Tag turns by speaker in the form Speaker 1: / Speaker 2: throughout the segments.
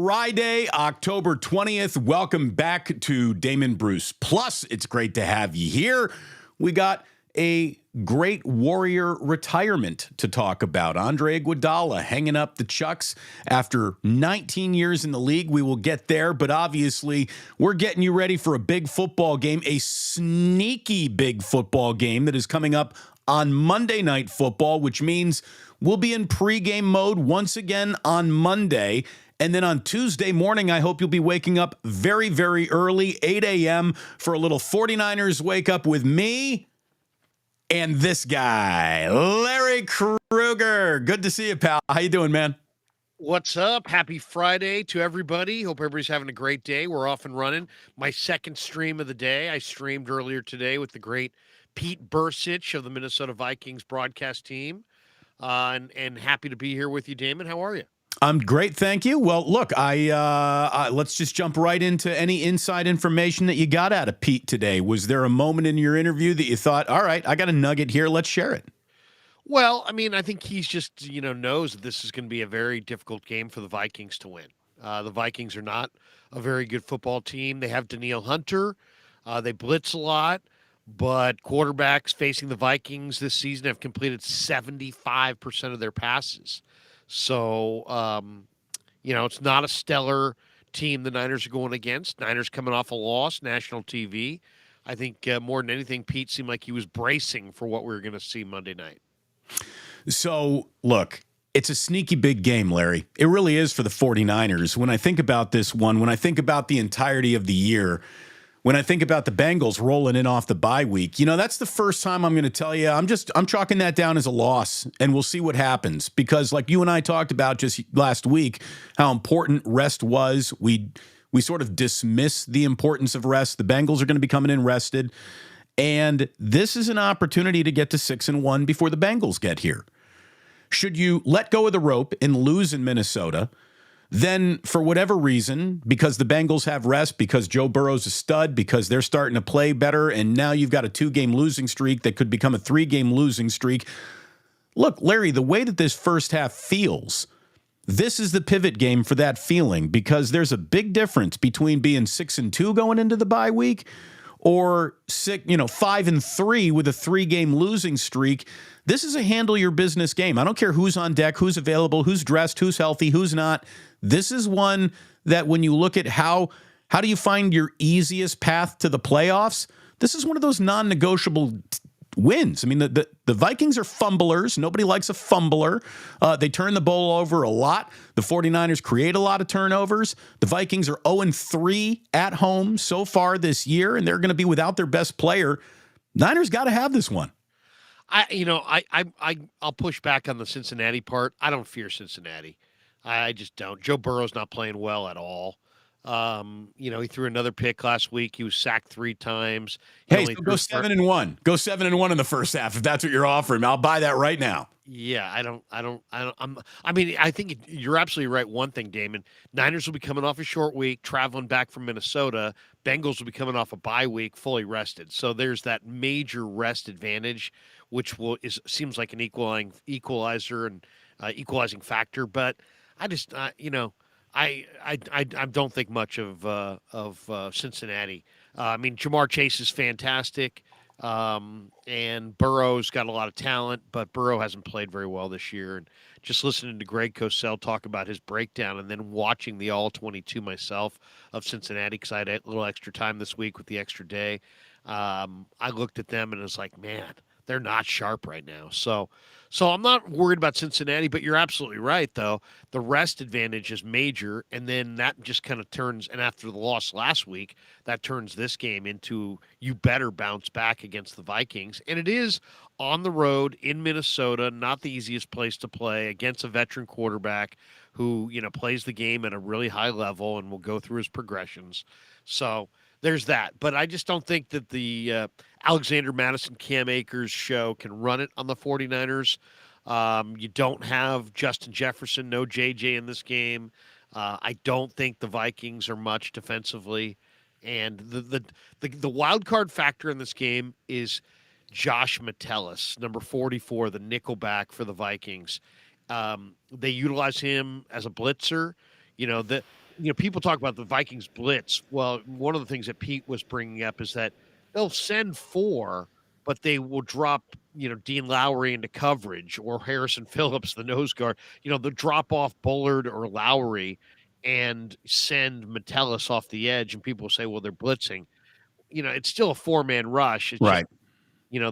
Speaker 1: Friday, October 20th. Welcome back to Damon Bruce. Plus, it's great to have you here. We got a great Warrior retirement to talk about. Andre Iguodala hanging up the chucks after 19 years in the league. We will get there, but obviously we're getting you ready for a big football game, a sneaky big football game that is coming up on Monday Night Football, which means we'll be in pregame mode once again on Monday. And then on Tuesday morning, I hope you'll be waking up very, very early, 8 a.m. for a little 49ers wake up with me and this guy, Larry Krueger. Good to see you, pal. How you doing, man?
Speaker 2: What's up? Happy Friday to everybody. Hope everybody's having a great day. We're off and running. My second stream of the day. I streamed earlier today with the great Pete Bursich of the Minnesota Vikings broadcast team. And happy to be here with you, Damon. How are you?
Speaker 1: I'm great, thank you. Well, look, let's just jump right into any inside information that you got out of Pete today. Was there a moment in your interview that you thought, all right, I got a nugget here, let's share it?
Speaker 2: Well, I mean, I think he's just, knows that this is going to be a very difficult game for the Vikings to win. The Vikings are not a very good football team. They have Danielle Hunter. They blitz a lot, but quarterbacks facing the Vikings this season have completed 75% of their passes. So, it's not a stellar team the Niners are going against. Niners coming off a loss, national TV. I think more than anything, Pete seemed like he was bracing for what we were going to see Monday night.
Speaker 1: So, look, it's a sneaky big game, Larry. It really is for the 49ers. When I think about this one, when I think about the entirety of the year, when I think about the Bengals rolling in off the bye week, that's the first time I'm going to tell you I'm chalking that down as a loss, and we'll see what happens. Because like you and I talked about just last week, how important rest was. We sort of dismiss the importance of rest. The Bengals are going to be coming in rested. And this is an opportunity to get to 6-1 before the Bengals get here. Should you let go of the rope and lose in Minnesota, then for whatever reason, because the Bengals have rest, because Joe Burrow's a stud, because they're starting to play better, and now you've got a 2-game losing streak that could become a 3-game losing streak. Look, Larry, the way that this first half feels, this is the pivot game for that feeling, because there's a big difference between being 6-2 going into the bye week or 5-3 with a 3-game losing streak. This is a handle your business game. I don't care who's on deck, who's available, who's dressed, who's healthy, who's not. This is one that when you look at how do you find your easiest path to the playoffs, this is one of those non-negotiable wins. I mean, the Vikings are fumblers. Nobody likes a fumbler. They turn the ball over a lot. The 49ers create a lot of turnovers. The Vikings are 0-3 at home so far this year, and they're going to be without their best player. Niners got to have this one.
Speaker 2: I'll push back on the Cincinnati part. I don't fear Cincinnati. I just don't. Joe Burrow's not playing well at all. He threw another pick last week. He was sacked 3 times.
Speaker 1: Hey, so go 7-1. Go 7-1 in the first half if that's what you're offering. I'll buy that right now.
Speaker 2: Yeah, I think you're absolutely right. One thing, Damon, Niners will be coming off a short week, traveling back from Minnesota. Bengals will be coming off a bye week, fully rested. So there's that major rest advantage, which seems like an equalizer and equalizing factor. But I just, I don't think much of Cincinnati. Jamar Chase is fantastic. And Burrow's got a lot of talent, but Burrow hasn't played very well this year. And just listening to Greg Cosell talk about his breakdown and then watching the all-22 myself of Cincinnati, because I had a little extra time this week with the extra day, I looked at them and it was like, man, they're not sharp right now. So I'm not worried about Cincinnati, but you're absolutely right, though. The rest advantage is major, and then that just kind of turns, and after the loss last week, that turns this game into you better bounce back against the Vikings. And it is on the road in Minnesota, not the easiest place to play, against a veteran quarterback who, plays the game at a really high level and will go through his progressions. So there's that. But I just don't think that the Alexander Madison, Cam Akers show can run it on the 49ers. You don't have Justin Jefferson, no JJ in this game. I don't think the Vikings are much defensively. And the wild card factor in this game is Josh Metellus, number 44, the nickelback for the Vikings. They utilize him as a blitzer. people talk about the Vikings blitz. Well, one of the things that Pete was bringing up is that they'll send four, but they will drop, Dean Lowry into coverage or Harrison Phillips, the nose guard. They'll drop off Bullard or Lowry and send Metellus off the edge, and people will say, well, they're blitzing. It's still a four-man rush. It's just
Speaker 1: Right.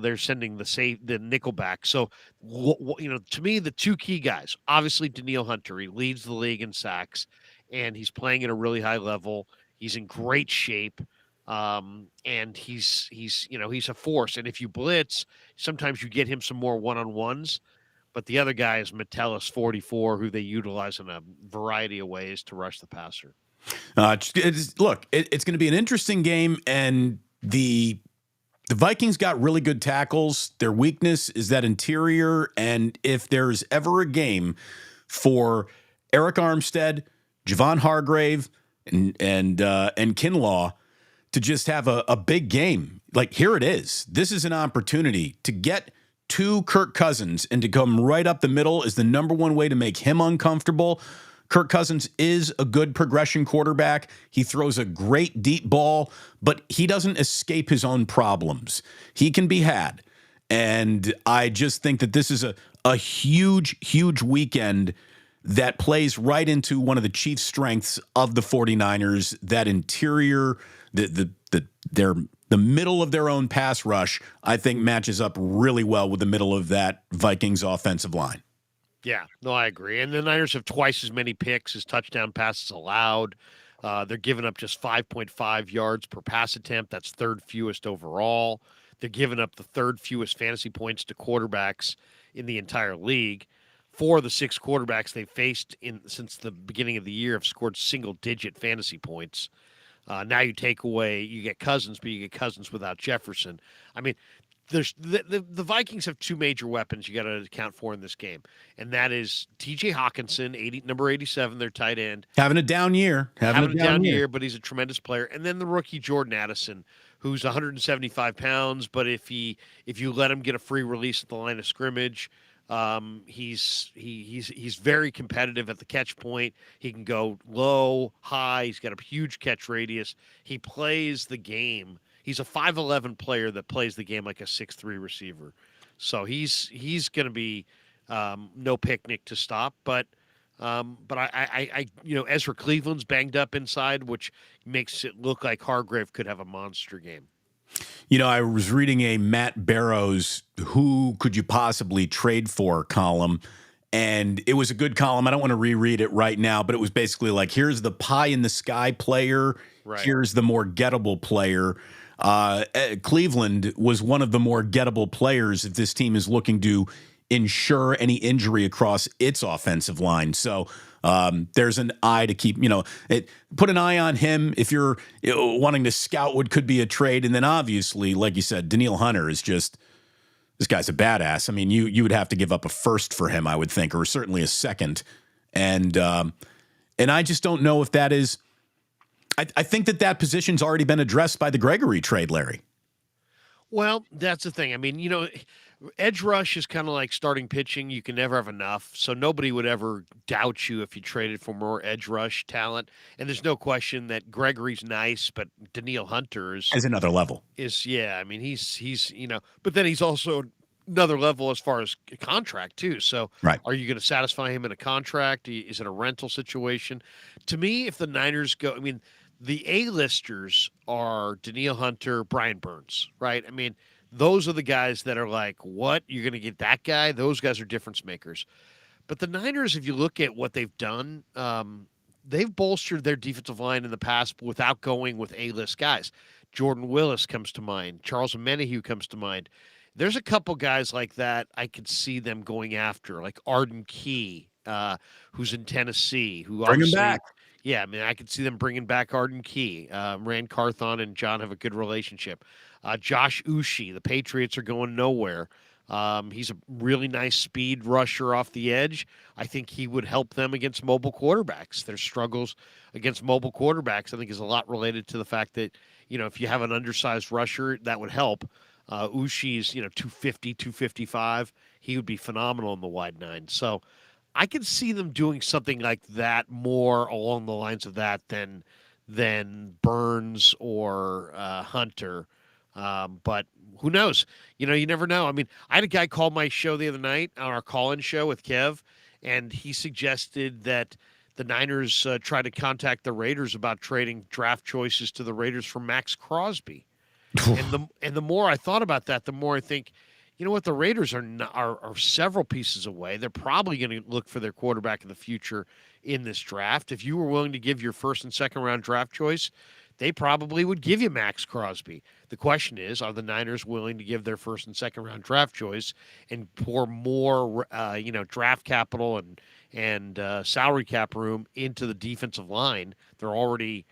Speaker 2: they're sending the nickel back. So, to me, the two key guys, obviously Danielle Hunter, he leads the league in sacks, and he's playing at a really high level. He's in great shape, and he's a force. And if you blitz, sometimes you get him some more one-on-ones. But the other guy is Metellus 44, who they utilize in a variety of ways to rush the passer.
Speaker 1: Look, it's going to be an interesting game, and the Vikings got really good tackles. Their weakness is that interior, and if there's ever a game for Eric Armstead, Javon Hargrave, and Kinlaw to just have a big game, like here it is. This is an opportunity to get to Kirk Cousins, and to come right up the middle is the number one way to make him uncomfortable. Kirk Cousins is a good progression quarterback. He throws a great deep ball, but he doesn't escape his own problems. He can be had. And I just think that this is a huge, huge weekend that plays right into one of the chief strengths of the 49ers, that interior, the middle of their own pass rush, I think matches up really well with the middle of that Vikings offensive line.
Speaker 2: Yeah, no, I agree. And the Niners have twice as many picks as touchdown passes allowed. They're giving up just 5.5 yards per pass attempt. That's third fewest overall. They're giving up the third fewest fantasy points to quarterbacks in the entire league. 4 of the 6 quarterbacks they faced since the beginning of the year have scored single-digit fantasy points. Now you get Cousins, but you get Cousins without Jefferson. I mean, there's the Vikings have 2 major weapons you got to account for in this game, and that is T.J. Hawkinson, number 87, their tight end,
Speaker 1: having a down year,
Speaker 2: having a down year, but he's a tremendous player. And then the rookie Jordan Addison, who's 175 pounds, but if you let him get a free release at the line of scrimmage, he's very competitive at the catch point. He can go low, high. He's got a huge catch radius. He plays the game. He's a 5'11" player that plays the game like a 6'3" receiver. So he's going to be no picnic to stop. But I Ezra Cleveland's banged up inside, which makes it look like Hargrave could have a monster game.
Speaker 1: I was reading a Matt Barrows "Who Could You Possibly Trade For" column, and it was a good column. I don't want to reread it right now, but it was basically like, here's the pie in the sky player, right. Here's the more gettable player. Cleveland was one of the more gettable players if this team is looking to ensure any injury across its offensive line. So there's an eye to keep, put an eye on him if you're wanting to scout what could be a trade. And then obviously, like you said, Danielle Hunter is just, this guy's a badass. I mean, you would have to give up a first for him, I would think, or certainly a second. And I just don't know if that is, I think that position's already been addressed by the Gregory trade, Larry.
Speaker 2: Well, that's the thing. I mean, edge rush is kind of like starting pitching. You can never have enough. So nobody would ever doubt you if you traded for more edge rush talent. And there's no question that Gregory's nice, but Danielle Hunter is
Speaker 1: another level.
Speaker 2: I mean, he's but then he's also another level as far as contract too. So
Speaker 1: right.
Speaker 2: Are you going to satisfy him in a contract? Is it a rental situation? To me, if the Niners go, I mean, the A-listers are Danielle Hunter, Brian Burns, right? I mean, those are the guys that are like, what? You're going to get that guy? Those guys are difference makers. But the Niners, if you look at what they've done, they've bolstered their defensive line in the past without going with A-list guys. Jordan Willis comes to mind. Charles Omenihu comes to mind. There's a couple guys like that I could see them going after, like Arden Key, who's in Tennessee.
Speaker 1: Bring him back.
Speaker 2: Yeah, I mean, I could see them bringing back Arden Key. Rand Carthon and John have a good relationship. Josh Uche, the Patriots are going nowhere. He's a really nice speed rusher off the edge. I think he would help them against mobile quarterbacks. Their struggles against mobile quarterbacks, I think, is a lot related to the fact that, if you have an undersized rusher, that would help. Uche is, 250, 255. He would be phenomenal in the wide nine. So, I could see them doing something like that more along the lines of that than Burns or Hunter. But who knows? You never know. I mean, I had a guy call my show the other night on our call-in show with Kev, and he suggested that the Niners try to contact the Raiders about trading draft choices to the Raiders for Max Crosby. And the more I thought about that, the more I think, you know what, the Raiders are several pieces away. They're probably going to look for their quarterback in the future in this draft. If you were willing to give your first and second round draft choice, they probably would give you Max Crosby. The question is, are the Niners willing to give their first and second round draft choice and pour more, draft capital and salary cap room into the defensive line? They're already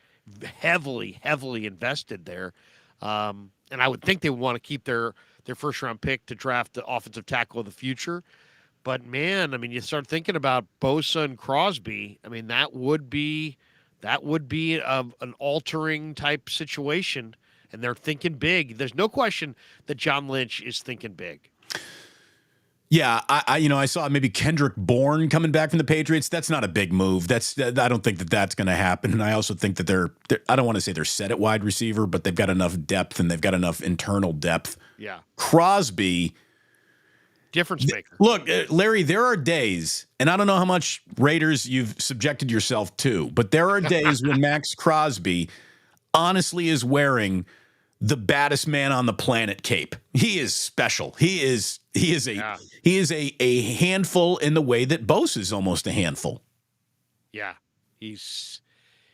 Speaker 2: heavily invested there. And I would think they would want to keep their first round pick to draft the offensive tackle of the future. But man, I mean, you start thinking about Bosa and Crosby. I mean, that would be an altering type situation, and they're thinking big. There's no question that John Lynch is thinking big.
Speaker 1: Yeah, I saw maybe Kendrick Bourne coming back from the Patriots. That's not a big move. I don't think that that's going to happen. And I also think that they're I don't want to say they're set at wide receiver, but they've got enough depth and they've got enough internal depth.
Speaker 2: Yeah.
Speaker 1: Crosby,
Speaker 2: difference maker.
Speaker 1: Look, Larry, there are days, and I don't know how much Raiders you've subjected yourself to, but there are days when Max Crosby honestly is wearing the baddest man on the planet cape. He is special. He is a handful in the way that Bosa is almost a handful.
Speaker 2: Yeah, he's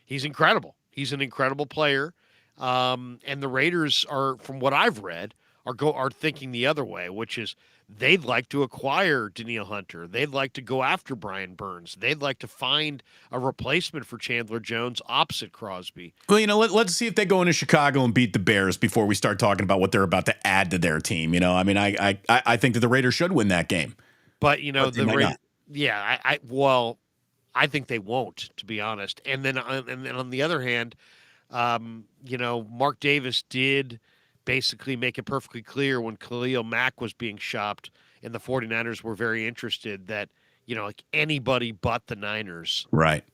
Speaker 2: incredible. He's an incredible player. And the Raiders are, from what I've read, are thinking the other way, which is they'd like to acquire Danielle Hunter. They'd like to go after Brian Burns. They'd like to find a replacement for Chandler Jones opposite Crosby.
Speaker 1: Well, let's see if they go into Chicago and beat the Bears before we start talking about what they're about to add to their team. I mean, I think that the Raiders should win that game.
Speaker 2: But the Raiders, yeah, I think they won't, to be honest. And then on the other hand, Mark Davis did basically make it perfectly clear when Khalil Mack was being shopped and the 49ers were very interested that, like anybody but the Niners.
Speaker 1: Right.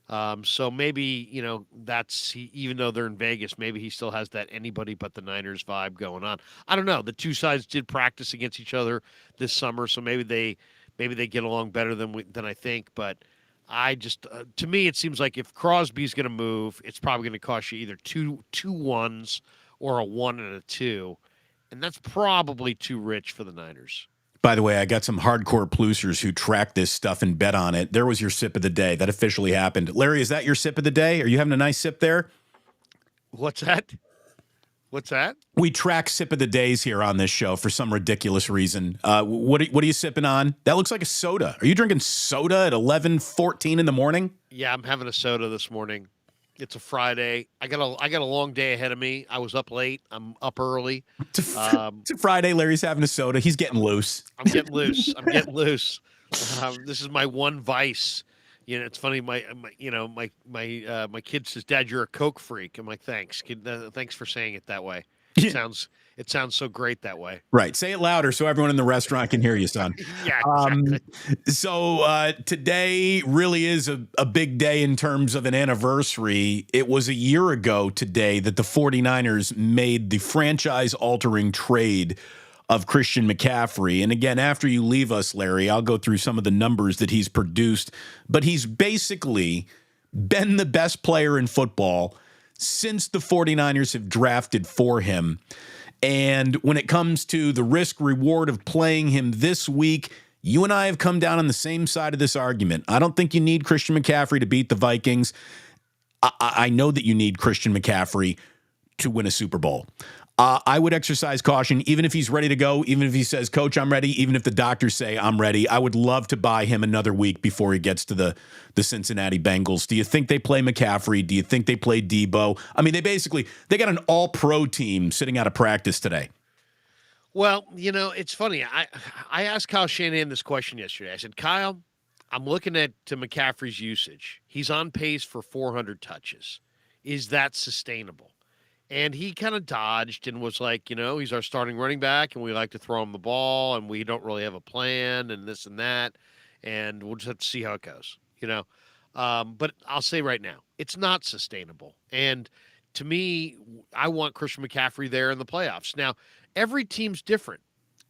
Speaker 2: So maybe, even though they're in Vegas, maybe he still has that anybody but the Niners vibe going on. I don't know. The two sides did practice against each other this summer, so maybe they get along better than I think, but I just to me it seems like if Crosby's going to move, it's probably going to cost you either two ones or a 1 and a 2, and that's probably too rich for the Niners.
Speaker 1: By the way, I got some hardcore plusers who track this stuff and bet on it. There was your sip of the day. That officially happened. Larry, is that your sip of the day? Are you having a nice sip there?
Speaker 2: What's that?
Speaker 1: We track sip of the days here on this show for some ridiculous reason. What are you sipping on? That looks like a soda. Are you drinking soda at 11:14 in the morning?
Speaker 2: Yeah, I'm having a soda this morning. It's a Friday. I got a long day ahead of me. I was up late. I'm up early.
Speaker 1: It's a Friday. Larry's having a soda. He's getting loose.
Speaker 2: I'm getting loose. This is my one vice. It's funny. My kid says, "Dad, you're a Coke freak." I'm like, "Thanks, kid. Thanks for saying it that way." It sounds so great that way.
Speaker 1: Right. Say it louder so everyone in the restaurant can hear you, son.
Speaker 2: Yeah, exactly.
Speaker 1: So today really is a big day in terms of an anniversary. It was a year ago today that the 49ers made the franchise-altering trade of Christian McCaffrey. And again, after you leave us, Larry, I'll go through some of the numbers that he's produced. But he's basically been the best player in football since the 49ers have drafted for him. And when it comes to the risk reward of playing him this week, you and I have come down on the same side of this argument. I don't think you need Christian McCaffrey to beat the Vikings. I know that you need Christian McCaffrey to win a Super Bowl. I would exercise caution, even if he's ready to go, even if he says, "Coach, I'm ready," even if the doctors say, "I'm ready." I would love to buy him another week before he gets to the Cincinnati Bengals. Do you think they play McCaffrey? Do you think they play Debo? I mean, they got an all-pro team sitting out of practice today.
Speaker 2: Well, it's funny. I asked Kyle Shanahan this question yesterday. I said, "Kyle, I'm looking at McCaffrey's usage. He's on pace for 400 touches. Is that sustainable?" And he kind of dodged and was like, he's our starting running back and we like to throw him the ball and we don't really have a plan and this and that. and we'll just have to see how it goes. But I'll say right now, it's not sustainable. And to me, I want Christian McCaffrey there in the playoffs. Now, every team's different.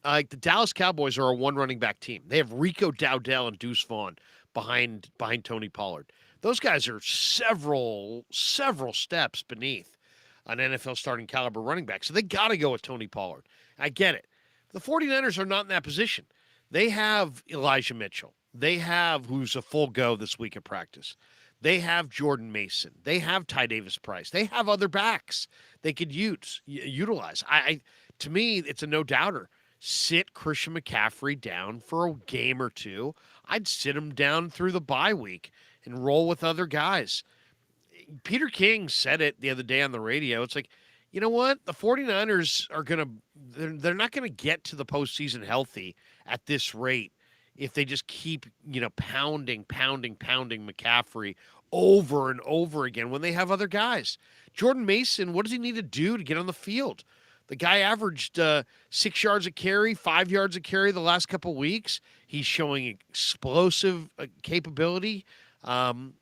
Speaker 2: Like the Dallas Cowboys are a one running back team. They have Rico Dowdell and Deuce Vaughn behind Tony Pollard. Those guys are several steps beneath an NFL starting caliber running back. So they got to go with Tony Pollard. I get it. The 49ers are not in that position. They have Elijah Mitchell. They have who's a full go this week at practice. They have Jordan Mason. They have Ty Davis Price. They have other backs they could utilize. To me, it's a no doubter. Sit Christian McCaffrey down for a game or two. I'd sit him down through the bye week and roll with other guys. Peter King said it the other day on the radio. It's like, you know what? The 49ers are they're not going to get to the postseason healthy at this rate if they just keep, pounding McCaffrey over and over again when they have other guys. Jordan Mason, what does he need to do to get on the field? The guy averaged 6 yards a carry, 5 yards a carry the last couple of weeks. He's showing explosive capability. To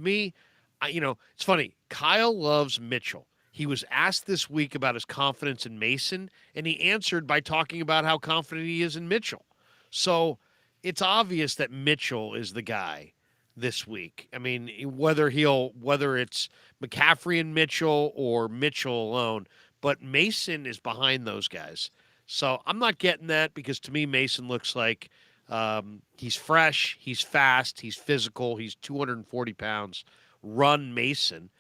Speaker 2: me, it's funny. Kyle loves Mitchell. He was asked this week about his confidence in Mason, and he answered by talking about how confident he is in Mitchell. So it's obvious that Mitchell is the guy this week. I mean, whether it's McCaffrey and Mitchell or Mitchell alone, but Mason is behind those guys. So I'm not getting that because to me, Mason looks like he's fresh, he's fast, he's physical, he's 240 pounds. Run Mason.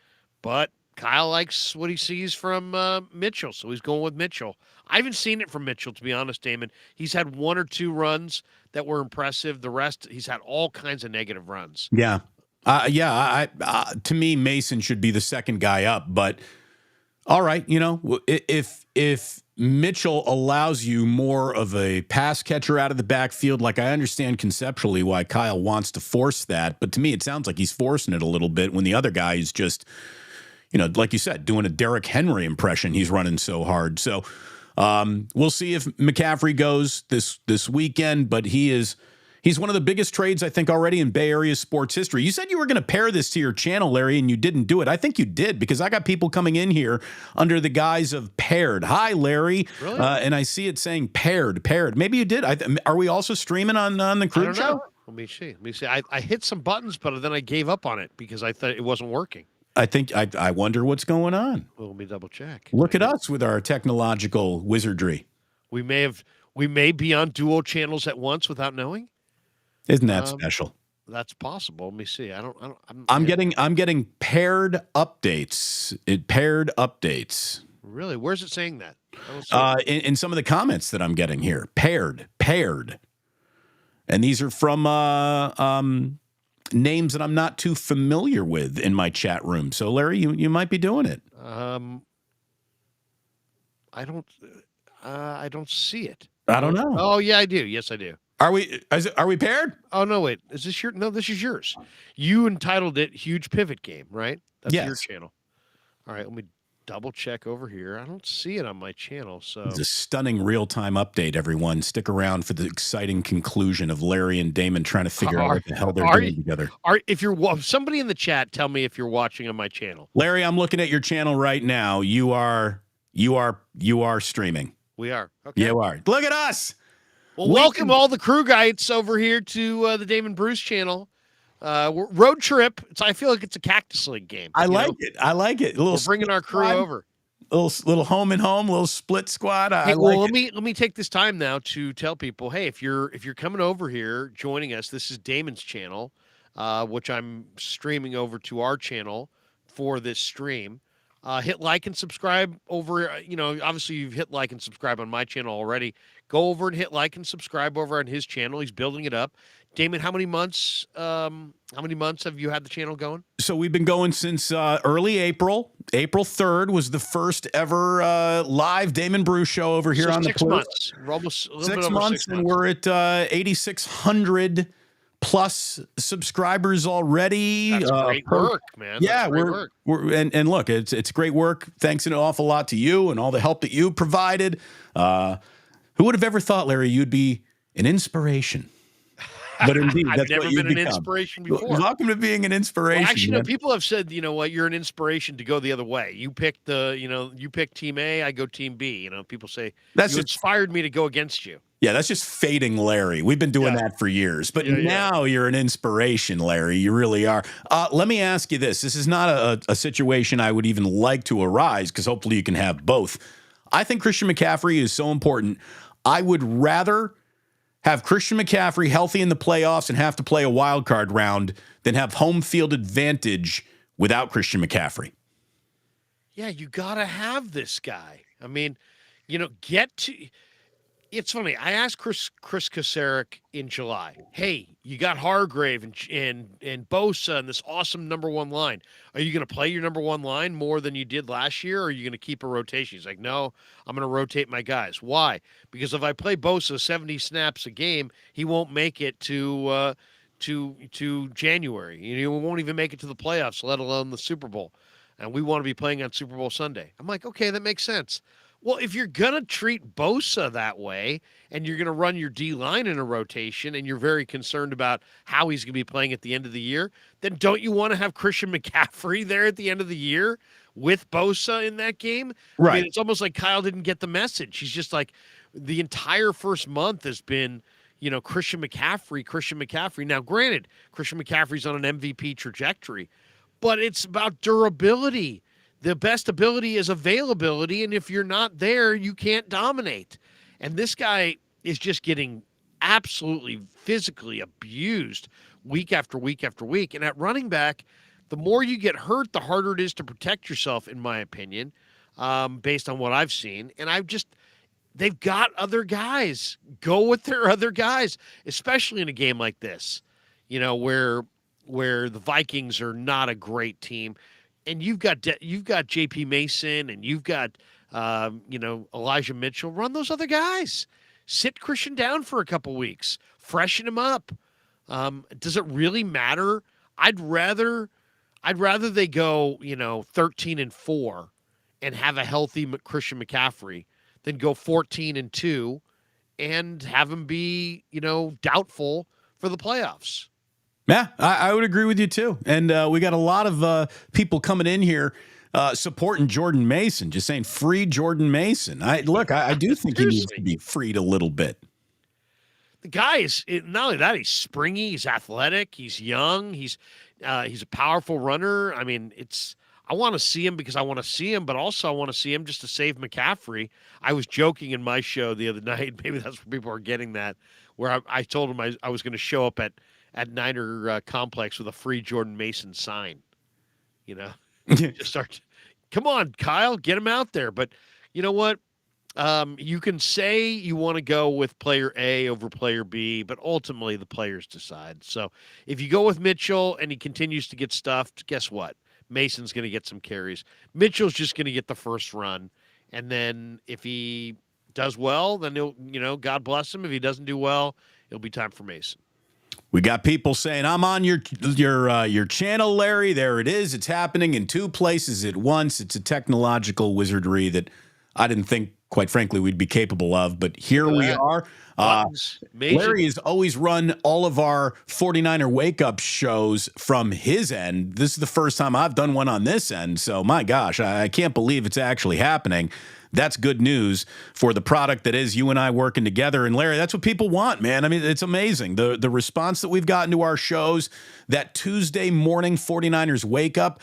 Speaker 2: But Kyle likes what he sees from Mitchell, so he's going with Mitchell. I haven't seen it from Mitchell, to be honest, Damon. He's had one or two runs that were impressive. The rest, he's had all kinds of negative runs.
Speaker 1: Yeah. To me, Mason should be the second guy up, but all right, if Mitchell allows you more of a pass catcher out of the backfield, like I understand conceptually why Kyle wants to force that, but to me, it sounds like he's forcing it a little bit when the other guy is just, like you said, doing a Derrick Henry impression. He's running so hard. So we'll see if McCaffrey goes this weekend, but he's one of the biggest trades, I think, already in Bay Area sports history. You said you were going to pair this to your channel, Larry, and you didn't do it. I think you did because I got people coming in here under the guise of paired. Hi, Larry.
Speaker 2: Really?
Speaker 1: And I see it saying paired. Maybe you did. Are we also streaming on the Crew Show?
Speaker 2: Let me see. I hit some buttons, but then I gave up on it because I thought it wasn't working.
Speaker 1: I wonder what's going on.
Speaker 2: Well, let me double check.
Speaker 1: Look at us with our technological wizardry.
Speaker 2: We may be on dual channels at once without knowing.
Speaker 1: Isn't that special?
Speaker 2: That's possible. Let me see.
Speaker 1: I'm getting paired updates. Paired updates.
Speaker 2: Really? Where's it saying that?
Speaker 1: In some of the comments that I'm getting here. Paired. And these are from names that I'm not too familiar with in my chat room. So, Larry, you might be doing it.
Speaker 2: I don't see it.
Speaker 1: I don't know.
Speaker 2: Oh, yeah, I do. Yes, I do.
Speaker 1: Are we paired?
Speaker 2: Oh, no, wait. Is this your? No, this is yours. You entitled it Huge Pivot Game, right? That's
Speaker 1: yes.
Speaker 2: Your channel. All right, let me double check over here. I don't see it on my channel. So
Speaker 1: it's a stunning real-time update, everyone. Stick around for the exciting conclusion of Larry and Damon trying to figure out what the hell they're doing together.
Speaker 2: If somebody in the chat, tell me if you're watching on my channel.
Speaker 1: Larry, I'm looking at your channel right now. You are streaming.
Speaker 2: We are. Okay.
Speaker 1: You are. Look at us.
Speaker 2: Well, welcome all the crew guides over here to the Damon Bruce channel. Road trip. I feel like it's a Cactus League game.
Speaker 1: I like it.
Speaker 2: We're bringing our crew over.
Speaker 1: Little home and home, little split squad.
Speaker 2: Let me take this time now to tell people, hey, if you're coming over here, joining us, this is Damon's channel, which I'm streaming over to our channel for this stream. Hit like and subscribe over. Obviously you've hit like and subscribe on my channel already. Go over and hit like and subscribe over on his channel. He's building it up. Damon, how many months have you had the channel going? So
Speaker 1: we've been going since early April. April 3rd was the first ever live Damon Bruce show over here on the
Speaker 2: 6 months. We're almost
Speaker 1: 6 months, and we're at 8,600 plus subscribers already.
Speaker 2: That's great work, man.
Speaker 1: Yeah, we're look, it's great work. Thanks an awful lot to you and all the help that you provided. Who would have ever thought, Larry, you'd be an inspiration? But indeed,
Speaker 2: I've
Speaker 1: that's what
Speaker 2: never
Speaker 1: you've
Speaker 2: been an
Speaker 1: become.
Speaker 2: inspiration before.
Speaker 1: Welcome to being an
Speaker 2: Well,
Speaker 1: inspiration,
Speaker 2: actually, no.
Speaker 1: man.
Speaker 2: People have said, you know what, you're an inspiration to go the other way. You pick you pick Team A, I go Team B. You know, people say
Speaker 1: That's
Speaker 2: you
Speaker 1: just
Speaker 2: inspired me to go against you.
Speaker 1: Yeah, that's just fading Larry. We've been doing
Speaker 2: Yeah.
Speaker 1: that for years, but
Speaker 2: Yeah, yeah.
Speaker 1: now you're an inspiration, Larry. You really are. Let me ask you this. This is not a situation I would even like to arise because hopefully you can have both. I think Christian McCaffrey is so important. I would rather have Christian McCaffrey healthy in the playoffs and have to play a wild card round than have home field advantage without Christian McCaffrey.
Speaker 2: Yeah, you got to have this guy. I mean, get to. It's funny. I asked Chris Kasarik in July, "Hey, you got Hargrave and Bosa and this awesome number one line. Are you going to play your number one line more than you did last year, or are you going to keep a rotation?" He's like, "No, I'm going to rotate my guys. Why? Because if I play Bosa 70 snaps a game, he won't make it to January. He won't even make it to the playoffs, let alone the Super Bowl. And we want to be playing on Super Bowl Sunday." I'm like, "Okay, that makes sense." Well, if you're going to treat Bosa that way and you're going to run your D line in a rotation and you're very concerned about how he's going to be playing at the end of the year, then don't you want to have Christian McCaffrey there at the end of the year with Bosa in that game?
Speaker 1: Right.
Speaker 2: I mean, it's almost like Kyle didn't get the message. He's just like, the entire first month has been, Christian McCaffrey. Now, granted, Christian McCaffrey's on an MVP trajectory, but it's about durability. The best ability is availability, and if you're not there, you can't dominate. And this guy is just getting absolutely physically abused week after week after week. And at running back, the more you get hurt, the harder it is to protect yourself, in my opinion, based on what I've seen. And they've got other guys. Go with their other guys, especially in a game like this, where the Vikings are not a great team. And you've got J.P. Mason and you've got Elijah Mitchell. Run those other guys. Sit Christian down for a couple weeks. Freshen him up. Does it really matter? I'd rather they go 13-4 and have a healthy Christian McCaffrey than go 14-2 and have him be doubtful for the playoffs.
Speaker 1: Yeah, I would agree with you too. And we got a lot of people coming in here supporting Jordan Mason, just saying free Jordan Mason. I do think he needs to be freed a little bit.
Speaker 2: The guy is not only that, he's springy, he's athletic, he's young, he's a powerful runner. I mean, I want to see him because I want to see him, but also I want to see him just to save McCaffrey. I was joking in my show the other night. Maybe that's where people are getting that, where I told him I was going to show up at Niner Complex with a free Jordan Mason sign. Just start. Come on, Kyle, get him out there. But you know what? You can say you want to go with player A over player B, but ultimately the players decide. So if you go with Mitchell and he continues to get stuffed, guess what? Mason's going to get some carries. Mitchell's just going to get the first run. And then if he does well, then he'll, God bless him. If he doesn't do well, it'll be time for Mason.
Speaker 1: We got people saying, "I'm on your channel, Larry." There it is. It's happening in two places at once. It's a technological wizardry that I didn't think, quite frankly, we'd be capable of. But here we are. Larry has always run all of our 49er wake-up shows from his end. This is the first time I've done one on this end. So, my gosh, I can't believe it's actually happening. That's good news for the product that is you and I working together. And Larry, that's what people want, man. I mean, it's amazing. The response that we've gotten to our shows, that Tuesday morning 49ers wake up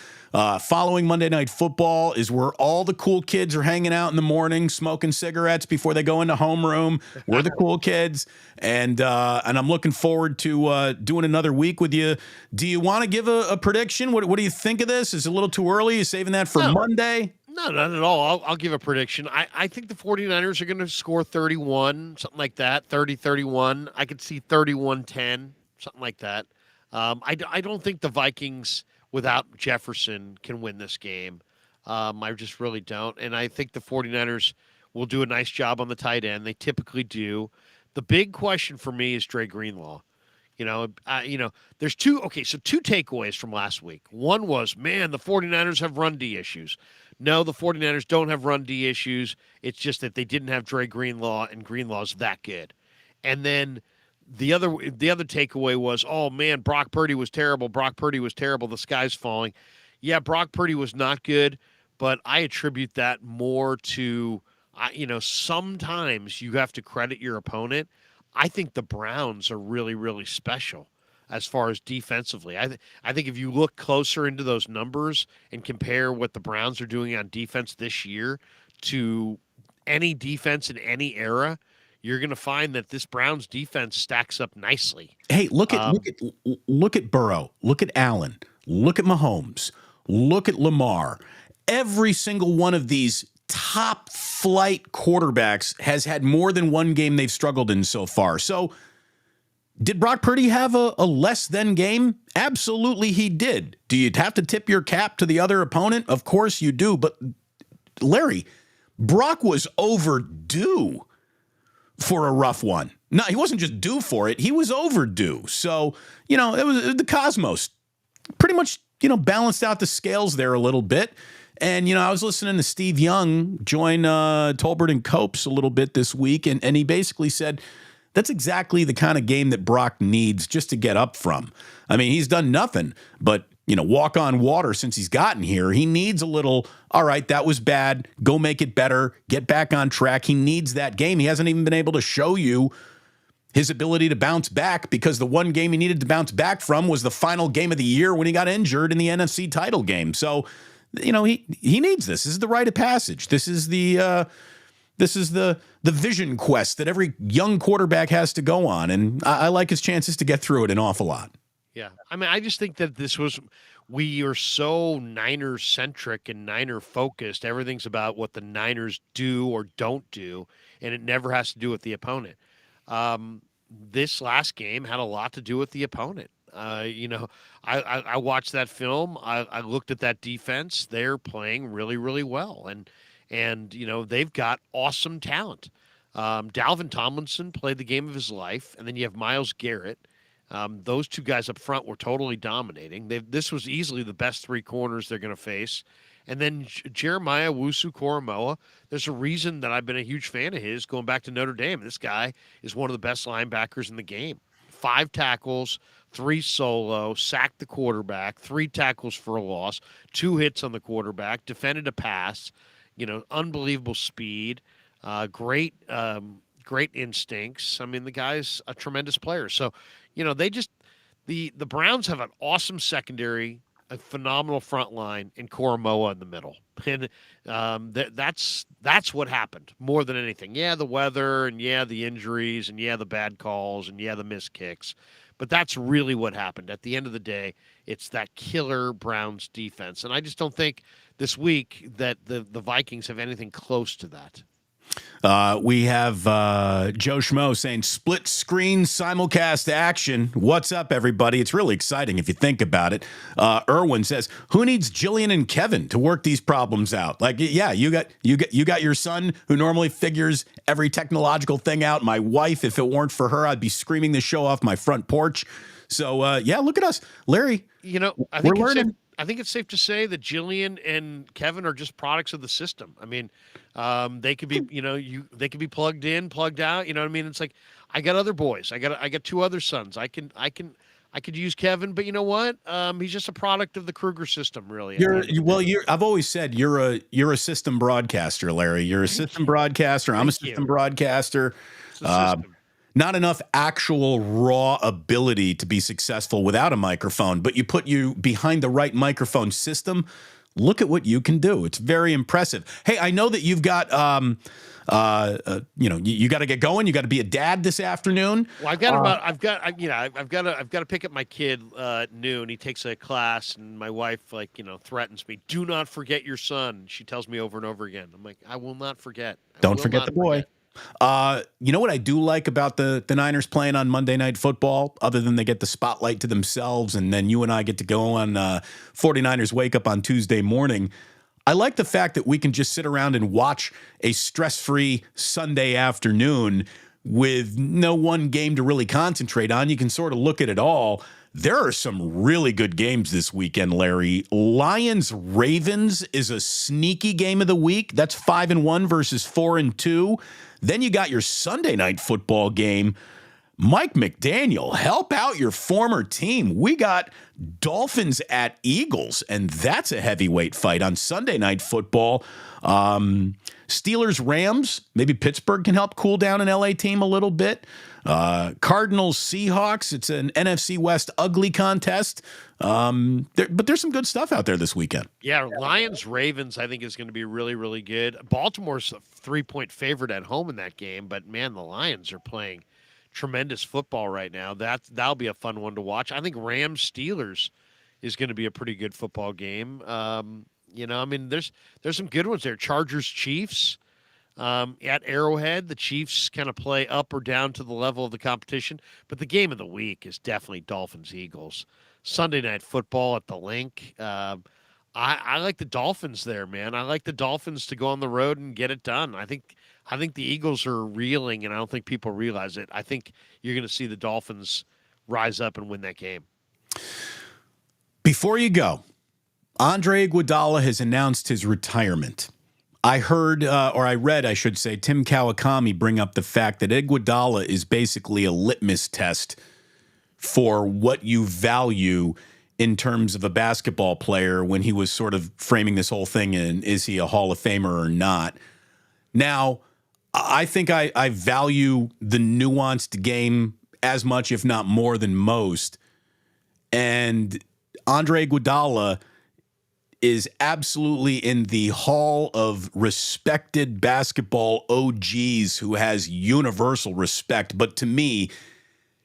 Speaker 1: following Monday Night Football is where all the cool kids are hanging out in the morning, smoking cigarettes before they go into homeroom. We're the cool kids. And I'm looking forward to doing another week with you. Do you want to give a prediction? What do you think of this? Is it a little too early? You saving that for Monday?
Speaker 2: No, not at all. I'll give a prediction. I think the 49ers are going to score 31, something like that, 30-31. I could see 31-10, something like that. I don't think the Vikings, without Jefferson, can win this game. I just really don't. And I think the 49ers will do a nice job on the tight end. They typically do. The big question for me is Dre Greenlaw. There's two takeaways from last week. One was, man, the 49ers have run D issues. No, the 49ers don't have run D issues. It's just that they didn't have Dre Greenlaw, and Greenlaw's that good. And then the other takeaway was, oh man, Brock Purdy was terrible. Brock Purdy was terrible. The sky's falling. Yeah, Brock Purdy was not good, but I attribute that more to, sometimes you have to credit your opponent. I think the Browns are really, really special as far as defensively. I think if you look closer into those numbers and compare what the Browns are doing on defense this year to any defense in any era, you're going to find that this Browns defense stacks up nicely.
Speaker 1: Hey, look at Burrow, look at Allen, look at Mahomes, look at Lamar. Every single one of these top flight quarterbacks has had more than one game they've struggled in so far. So did Brock Purdy have a less than game? Absolutely he did. Do you have to tip your cap to the other opponent? Of course you do. But Larry, Brock was overdue for a rough one. No, he wasn't just due for it. He was overdue. So, it was the Cosmos pretty much, balanced out the scales there a little bit. And, I was listening to Steve Young join Tolbert and Copes a little bit this week, and he basically said that's exactly the kind of game that Brock needs just to get up from. I mean, he's done nothing but, walk on water since he's gotten here. He needs a little, all right, that was bad, go make it better, get back on track. He needs that game. He hasn't even been able to show you his ability to bounce back because the one game he needed to bounce back from was the final game of the year when he got injured in the NFC title game. So, he needs this. This is the rite of passage. This is the vision quest that every young quarterback has to go on, and I like his chances to get through it an awful lot.
Speaker 2: Yeah, I mean, I just think that we are so Niners centric and Niner focused. Everything's about what the Niners do or don't do, and it never has to do with the opponent. This last game had a lot to do with the opponent. I watched that film. I looked at that defense. They're playing really, really well, and they've got awesome talent. Dalvin Tomlinson played the game of his life, and then you have Myles Garrett. Those two guys up front were totally dominating. This was easily the best three corners they're going to face. And then Jeremiah Owusu-Koramoah, there's a reason that I've been a huge fan of his going back to Notre Dame. This guy is one of the best linebackers in the game. 5 tackles, 3 solo, sacked the quarterback, 3 tackles for a loss, 2 hits on the quarterback, defended a pass, unbelievable speed, great instincts. I mean, the guy's a tremendous player. So, the Browns have an awesome secondary, a phenomenal front line, and Koramoah in the middle. And that's what happened more than anything. Yeah, the weather, and yeah, the injuries, and yeah, the bad calls, and yeah, the missed kicks. But that's really what happened. At the end of the day, it's that killer Browns defense. And I just don't think this week that the Vikings have anything close to that.
Speaker 1: We have Joe Schmo saying split screen simulcast action. What's up, everybody? It's really exciting if you think about it. Irwin says, "Who needs Jillian and Kevin to work these problems out?" Like, yeah, you got your son who normally figures every technological thing out. My wife, if it weren't for her, I'd be screaming this show off my front porch. So yeah, look at us, Larry.
Speaker 2: I think we're learning. I think it's safe to say that Jillian and Kevin are just products of the system. I mean, they could be, they could be plugged in, plugged out. You know what I mean? It's like I got other boys. I got 2 other sons. I could use Kevin, but you know what? He's just a product of the Kruger system, really.
Speaker 1: I've always said you're a system broadcaster, Larry. You're a system broadcaster. I'm a system broadcaster. Not enough actual raw ability to be successful without a microphone, but you put you behind the right microphone system. Look at what you can do. It's very impressive. Hey, I know that you've got, you got to get going. You got to be a dad this afternoon.
Speaker 2: Well, I've got to pick up my kid at noon. He takes a class, and my wife threatens me. Do not forget your son. She tells me over and over again. I'm like, I will not forget.
Speaker 1: Don't forget the boy. You know what I do like about the Niners playing on Monday Night Football, other than they get the spotlight to themselves, and then you and I get to go on 49ers Wake Up on Tuesday morning. I like the fact that we can just sit around and watch a stress-free Sunday afternoon with no one game to really concentrate on. You can sort of look at it all. There are some really good games this weekend, Larry. Lions-Ravens is a sneaky game of the week. That's 5-1 versus 4-2. Then you got your Sunday night football game. Mike McDaniel, help out your former team. We got Dolphins at Eagles, and that's a heavyweight fight on Sunday Night Football. Steelers, Rams, maybe Pittsburgh can help cool down an LA team a little bit. Cardinals, Seahawks, it's an NFC West ugly contest. But there's some good stuff out there this weekend.
Speaker 2: Yeah, Lions, Ravens, I think is going to be really, really good. Baltimore's a 3-point favorite at home in that game, but man, the Lions are playing tremendous football right now. That'll be a fun one to watch. I think Rams, Steelers is going to be a pretty good football game. There's some good ones there. Chargers, Chiefs. At Arrowhead, the Chiefs kind of play up or down to the level of the competition, but the game of the week is definitely Dolphins Eagles. Sunday Night Football at the Link. I like the Dolphins there, man. I like the Dolphins to go on the road and get it done. I think the Eagles are reeling, and I don't think people realize it. I think you're going to see the Dolphins rise up and win that game.
Speaker 1: Before you go, Andre Iguodala has announced his retirement. I heard, or I read, I should say, Tim Kawakami bring up the fact that Iguodala is basically a litmus test for what you value in terms of a basketball player when he was sort of framing this whole thing in, is he a Hall of Famer or not? Now, I think I value the nuanced game as much, if not more than most. And Andre Iguodala is absolutely in the hall of respected basketball OGs who has universal respect. But to me,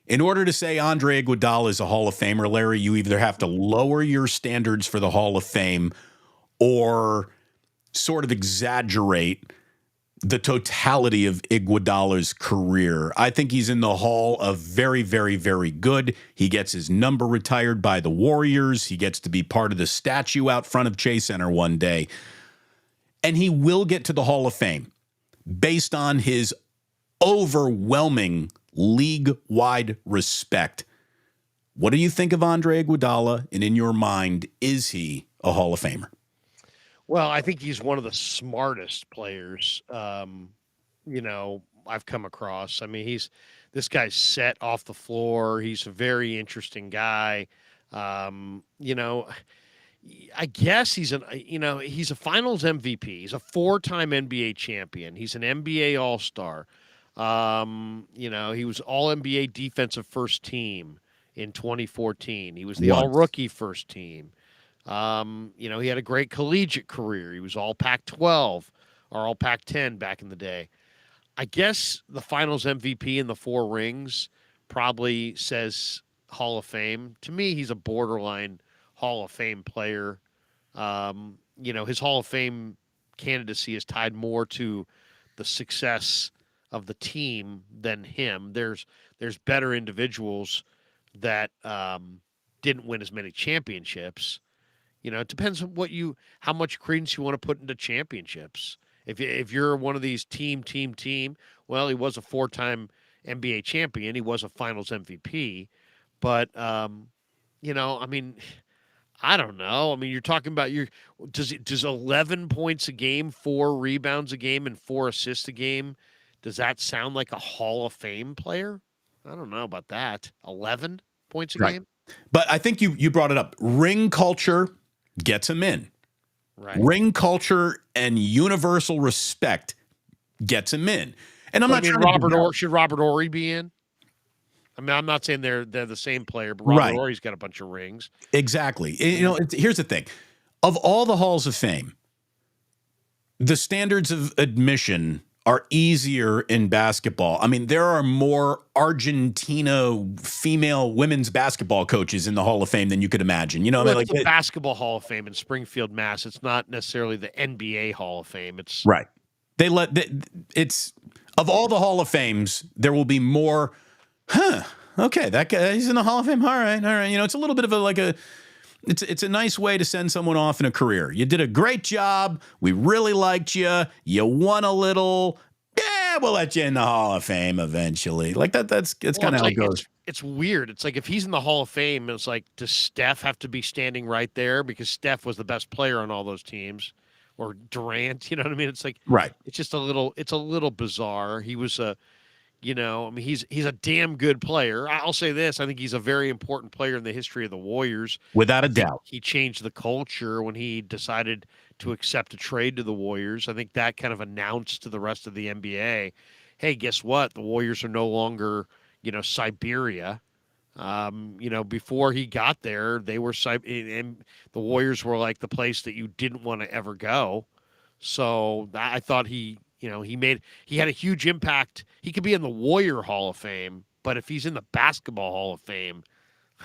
Speaker 1: in order to say Andre Iguodala is a Hall of Famer, Larry, you either have to lower your standards for the Hall of Fame or sort of exaggerate the totality of Iguodala's career. I think he's in the hall of very, very, very good. He gets his number retired by the Warriors. He gets to be part of the statue out front of Chase Center one day. And he will get to the Hall of Fame based on his overwhelming league-wide respect. What do you think of Andre Iguodala? And in your mind, is he a Hall of Famer?
Speaker 2: Well, I think he's one of the smartest players, I've come across. I mean, this guy's set off the floor. He's a very interesting guy. I guess he's a Finals MVP. He's a 4-time NBA champion. He's an NBA All-Star. He was All-NBA Defensive First Team in 2014. He was the All-Rookie First Team. He had a great collegiate career. He was all Pac-12 or all Pac-10 back in the day. I guess the Finals MVP and the 4 rings probably says Hall of Fame. To me, he's a borderline Hall of Fame player. His Hall of Fame candidacy is tied more to the success of the team than him. There's better individuals that didn't win as many championships. It depends on how much credence you want to put into championships. If you're one of these team, well, he was a 4-time NBA champion. He was a Finals MVP. But, I don't know. I mean, you're talking about does 11 points a game, 4 rebounds a game, and 4 assists a game, does that sound like a Hall of Fame player? I don't know about that. 11 points a game?
Speaker 1: But I think you brought it up. Ring culture gets him in.
Speaker 2: Right.
Speaker 1: Ring culture and universal respect gets him in. And I'm not sure
Speaker 2: should Robert Horry be in? I mean, I'm not saying they're the same player, but Robert Horry's got a bunch of rings.
Speaker 1: Exactly. Here's the thing. Of all the halls of fame, the standards of admission are easier in basketball. I mean, there are more Argentina female women's basketball coaches in the Hall of Fame than you could imagine.
Speaker 2: It's the Basketball Hall of Fame in Springfield, Mass. It's not necessarily the NBA Hall of Fame. It's
Speaker 1: right. It's of all the Hall of Fames, there will be more. Okay, that guy, he's in the Hall of Fame. All right. It's a little bit of it's a nice way to send someone off in a career. You did a great job. We really liked you. You won a little. Yeah, we'll let you in the Hall of Fame eventually. That's kind of how it goes.
Speaker 2: It's weird. It's like if he's in the Hall of Fame, it's like, does Steph have to be standing right there because Steph was the best player on all those teams, or Durant? You know what I mean? It's like
Speaker 1: right.
Speaker 2: It's just a little bizarre. He was a I mean, he's a damn good player. I'll say this: I think he's a very important player in the history of the Warriors.
Speaker 1: Without
Speaker 2: I
Speaker 1: a
Speaker 2: think
Speaker 1: doubt.
Speaker 2: he changed the culture when he decided to accept a trade to the Warriors. I think that kind of announced to the rest of the NBA, hey, guess what? The Warriors are no longer, Siberia. Before he got there, they were and the Warriors were like the place that you didn't want to ever go. So I thought he had a huge impact. He could be in the Warrior Hall of Fame, but if he's in the Basketball Hall of Fame,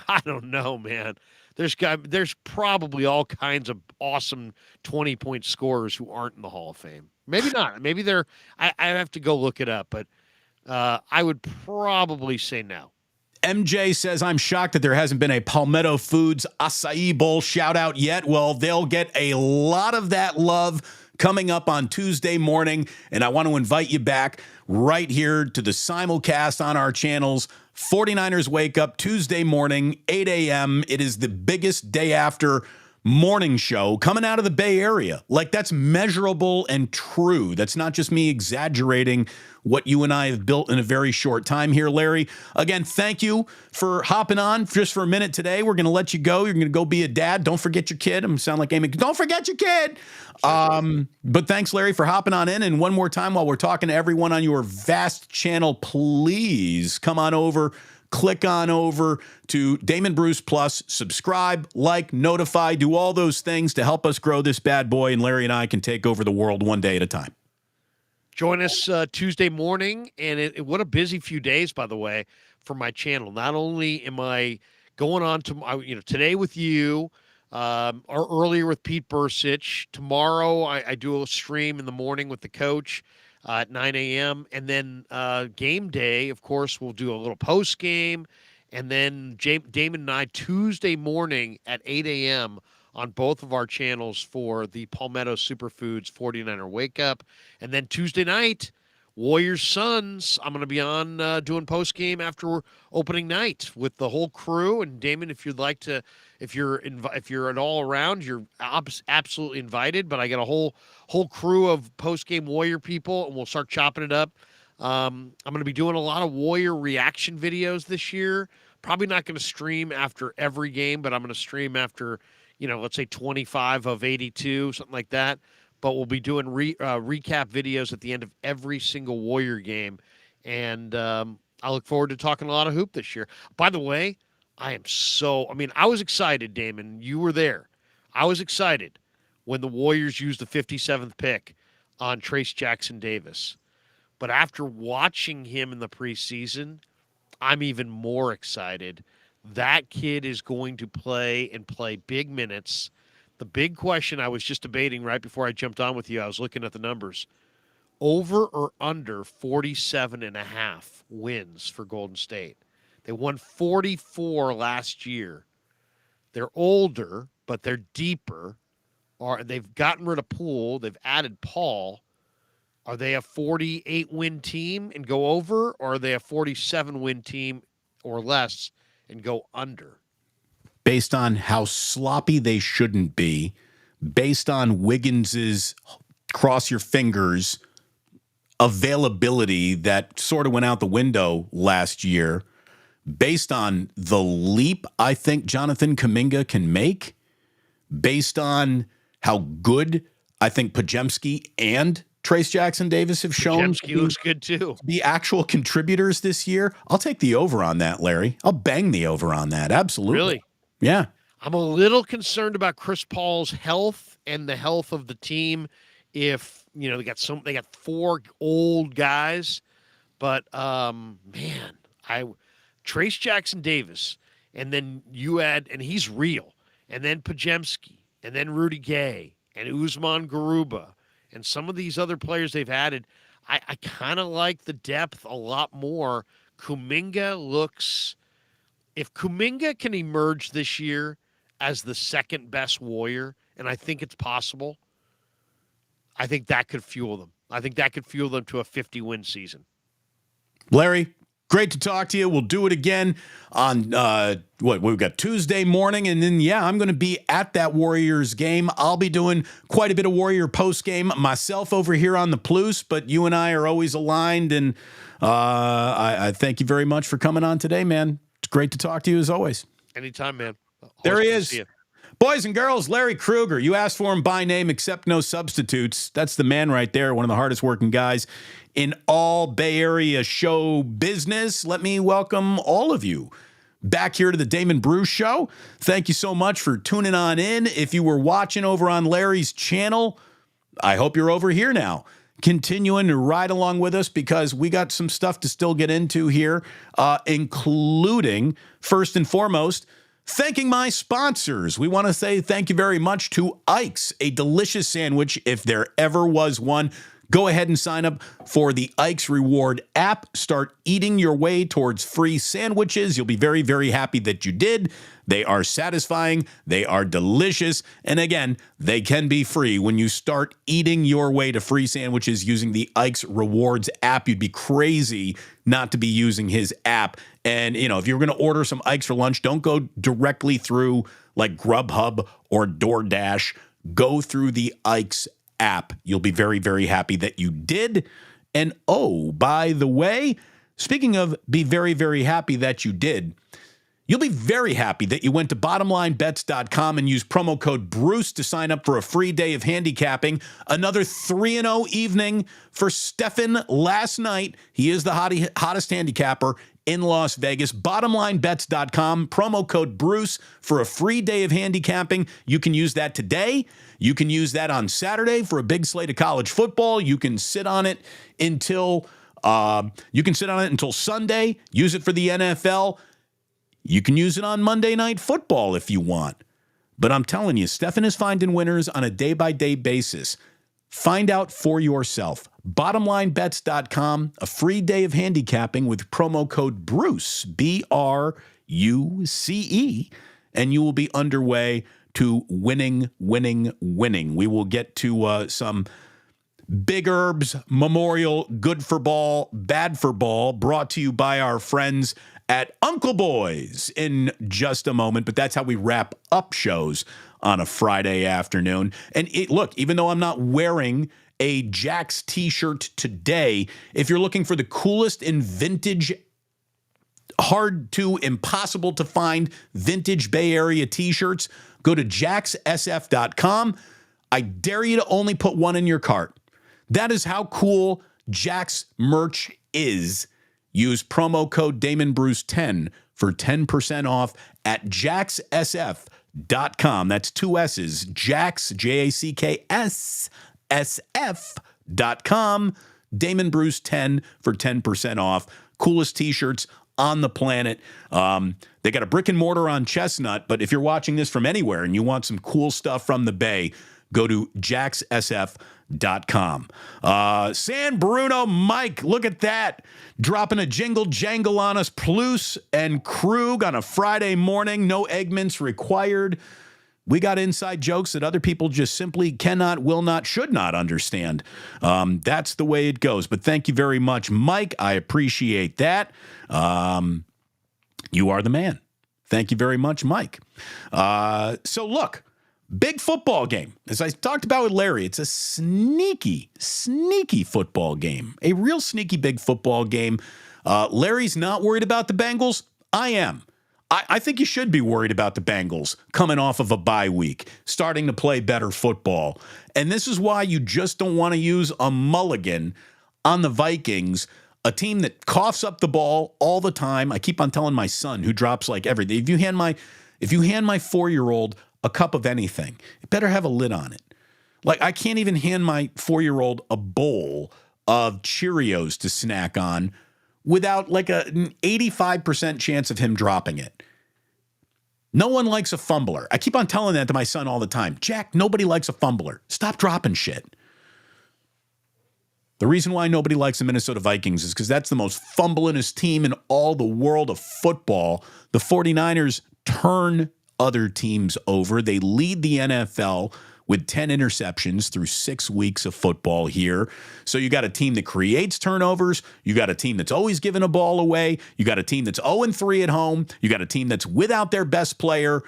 Speaker 2: I don't know, man. There's probably all kinds of awesome 20-point scorers who aren't in the Hall of Fame. Maybe not. Maybe they're. I have to go look it up, but I would probably say no.
Speaker 1: MJ says, I'm shocked that there hasn't been a Palmetto Foods acai bowl shout out yet. Well, they'll get a lot of that love coming up on Tuesday morning. And I want to invite you back right here to the simulcast on our channels. 49ers Wake Up Tuesday morning, 8 a.m. It is the biggest day after morning show coming out of the Bay Area. Like, that's measurable and true. That's not just me exaggerating what you and I have built in a very short time here, Larry. Again, thank you for hopping on just for a minute today. We're going to let you go. You're going to go be a dad. Don't forget your kid. I'm going to sound like Amy. Don't forget your kid. But thanks, Larry, for hopping on in. And one more time, while we're talking to everyone on your vast channel, please come on over. Click on over to Damon Bruce Plus, subscribe, like, notify, do all those things to help us grow this bad boy, and Larry and I can take over the world one day at a time.
Speaker 2: Join us Tuesday morning, and what a busy few days, by the way, for my channel. Not only am I going on to today with you, or earlier with Pete Bursich. Tomorrow I do a stream in the morning with the coach at 9 a.m. And then game day, of course, we'll do a little post game. And then Damon and I Tuesday morning at 8 a.m. on both of our channels for the Palmetto Superfoods 49er Wake Up. And then Tuesday night, Warriors Suns. I'm going to be on doing post game after opening night with the whole crew. And Damon, if you'd like to, if you're at all around, you're absolutely invited. But I got a whole crew of post game Warrior people, and we'll start chopping it up. I'm going to be doing a lot of Warrior reaction videos this year. Probably not going to stream after every game, but I'm going to stream after, let's say 25 of 82, something like that. But we'll be doing recap videos at the end of every single Warrior game. And I look forward to talking a lot of hoop this year. By the way, I was excited, Damon. You were there. I was excited when the Warriors used the 57th pick on Trace Jackson Davis. But after watching him in the preseason, I'm even more excited. That kid is going to play big minutes. The big question I was just debating right before I jumped on with you, I was looking at the numbers. Over or under 47.5 wins for Golden State. They won 44 last year. They're older, but they're deeper. They've gotten rid of Poole. They've added Paul. Are they a 48-win team and go over, or are they a 47-win team or less and go under?
Speaker 1: Based on how sloppy they shouldn't be, based on Wiggins's cross your fingers availability that sort of went out the window last year, based on the leap I think Jonathan Kuminga can make, based on how good I think Podziemski and Trace Jackson Davis have shown.
Speaker 2: Podziemski looks good too.
Speaker 1: The actual contributors this year, I'll take the over on that, Larry. I'll bang the over on that. Absolutely.
Speaker 2: Really?
Speaker 1: Yeah.
Speaker 2: I'm a little concerned about Chris Paul's health and the health of the team. If they got 4 old guys, but Trace Jackson Davis, and then you add, and he's real, and then Podziemski, and then Rudy Gay, and Usman Garuba, and some of these other players they've added. I kind of like the depth a lot more. Kuminga looks. If Kuminga can emerge this year as the second best Warrior, and I think it's possible, I think that could fuel them. I think that could fuel them to a 50-win season.
Speaker 1: Larry, Great to talk to you. We'll do it again on we've got Tuesday morning, and then I'm going to be at that Warriors game. I'll be doing quite a bit of Warrior post game myself over here on the Plus, but you and I are always aligned, and I thank you very much for coming on today, man. It's great to talk to you as always.
Speaker 2: Anytime, man.
Speaker 1: There he is. Boys and girls, Larry Krueger. You asked for him by name, except no substitutes. That's the man right there, one of the hardest working guys in all Bay Area show business. Let me welcome all of you back here to the Damon Bruce Show. Thank you so much for tuning on in. If you were watching over on Larry's channel, I hope you're over here now, continuing to ride along with us, because we got some stuff to still get into here, including, first and foremost, thanking my sponsors. We want to say thank you very much to Ike's, a delicious sandwich if there ever was one. Go ahead and sign up for the Ike's Reward app. Start eating your way towards free sandwiches. You'll be very, very happy that you did. They are satisfying. They are delicious. And again, they can be free. When you start eating your way to free sandwiches using the Ike's Rewards app, you'd be crazy not to be using his app. And, if you're going to order some Ike's for lunch, don't go directly through like Grubhub or DoorDash. Go through the Ike's app. You'll be very, very happy that you did. And oh, by the way, speaking of be very, very happy that you did, you'll be very happy that you went to bottomlinebets.com and used promo code Bruce to sign up for a free day of handicapping. Another 3-0 evening for Stefan last night. He is the hottest handicapper in Las Vegas. Bottomlinebets.com, promo code Bruce for a free day of handicapping. You can use that today. You can use that on Saturday for a big slate of college football. You can sit on it until Sunday. Use it for the NFL. You can use it on Monday Night Football if you want. But I'm telling you, Stefan is finding winners on a day-by-day basis. Find out for yourself. Bottomlinebets.com, a free day of handicapping with promo code Bruce, BRUCE, and you will be underway to winning. We will get to some Big Herbs Memorial Good for Ball, Bad for Ball, brought to you by our friends at Uncle Boys in just a moment. But that's how we wrap up shows on a Friday afternoon. And look, even though I'm not wearing a Jax t-shirt today, if you're looking for the coolest in vintage, hard to impossible to find vintage Bay Area t-shirts, go to jaxsf.com. I dare you to only put one in your cart. That is how cool Jax merch is. Use promo code DamonBruce10 for 10% off at jaxsf.com. That's two S's, Jax, Jacks, SF.com. DamonBruce10 for 10% off. Coolest t-shirts on the planet. They got a brick and mortar on Chestnut, but if you're watching this from anywhere and you want some cool stuff from the Bay, go to jaxsf.com. San Bruno Mike, look at that. Dropping a jingle jangle on us. Plus and Krug on a Friday morning. No egg mints required. We got inside jokes that other people just simply cannot, will not, should not understand. That's the way it goes. But thank you very much, Mike. I appreciate that. You are the man. Thank you very much, Mike. So look, big football game. As I talked about with Larry, it's a sneaky football game. A real sneaky big football game. Larry's not worried about the Bengals. I am. I think you should be worried about the Bengals coming off of a bye week, starting to play better football. And this is why you just don't want to use a mulligan on the Vikings, a team that coughs up the ball all the time. I keep on telling my son, who drops like everything, if you hand my 4-year-old a cup of anything, it better have a lid on it. Like, I can't even hand my 4-year-old a bowl of Cheerios to snack on without like an 85% chance of him dropping it. No one likes a fumbler. I keep on telling that to my son all the time. Jack, nobody likes a fumbler. Stop dropping shit. The reason why nobody likes the Minnesota Vikings is because that's the most fumblinest team in all the world of football. The 49ers turn other teams over. They lead the NFL with 10 interceptions through 6 weeks of football here. So you got a team that creates turnovers. You got a team that's always giving a ball away. You got a team that's 0-3 at home. You got a team that's without their best player.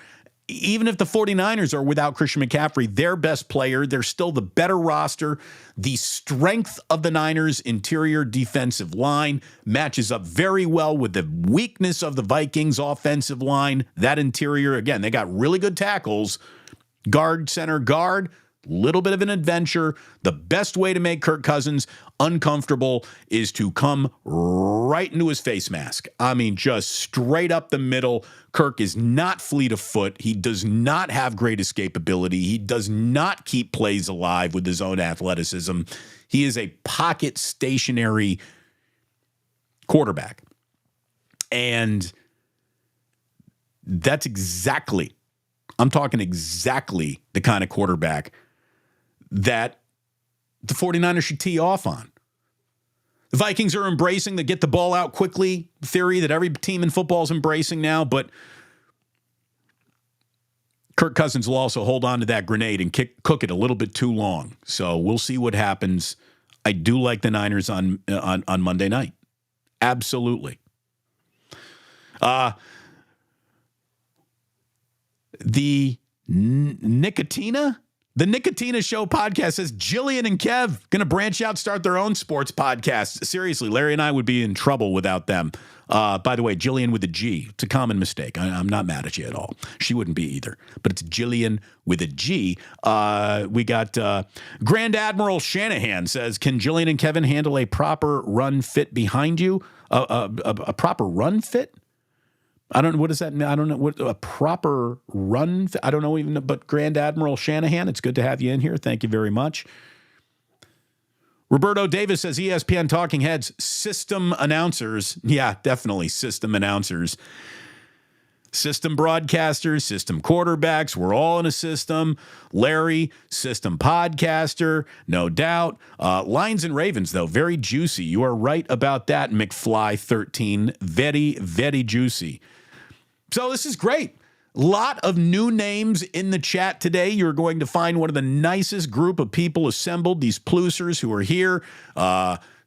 Speaker 1: Even if the 49ers are without Christian McCaffrey, their best player, they're still the better roster. The strength of the Niners' interior defensive line matches up very well with the weakness of the Vikings' offensive line. That interior, again, they got really good tackles. Guard, center, guard. Little bit of an adventure. The best way to make Kirk Cousins uncomfortable is to come right into his face mask. I mean, just straight up the middle. Kirk is not fleet of foot. He does not have great escapability. He does not keep plays alive with his own athleticism. He is a pocket stationary quarterback. And that's exactly, I'm talking exactly the kind of quarterback that the 49ers should tee off on. The Vikings are embracing the get the ball out quickly theory that every team in football is embracing now, but Kirk Cousins will also hold on to that grenade and cook it a little bit too long. So we'll see what happens. I do like the Niners on Monday night. Absolutely. The Nicotina Show podcast says Jillian and Kev going to branch out, start their own sports podcast. Seriously, Larry and I would be in trouble without them. By the way, Jillian with a G. It's a common mistake. I'm not mad at you at all. She wouldn't be either. But it's Jillian with a G. We got Grand Admiral Shanahan says, can Jillian and Kevin handle a proper run fit behind you? A proper run fit? I don't know. What does that mean? I don't know what a proper run. I don't know even, but Grand Admiral Shanahan, it's good to have you in here. Thank you very much. Roberto Davis says ESPN Talking Heads, system announcers. Yeah, definitely system announcers. System broadcasters, system quarterbacks. We're all in a system. Larry, system podcaster, no doubt. Lions and Ravens, though, very juicy. You are right about that, McFly 13. Very, very juicy. So this is great. Lot of new names in the chat today. You're going to find one of the nicest group of people assembled, these plusers who are here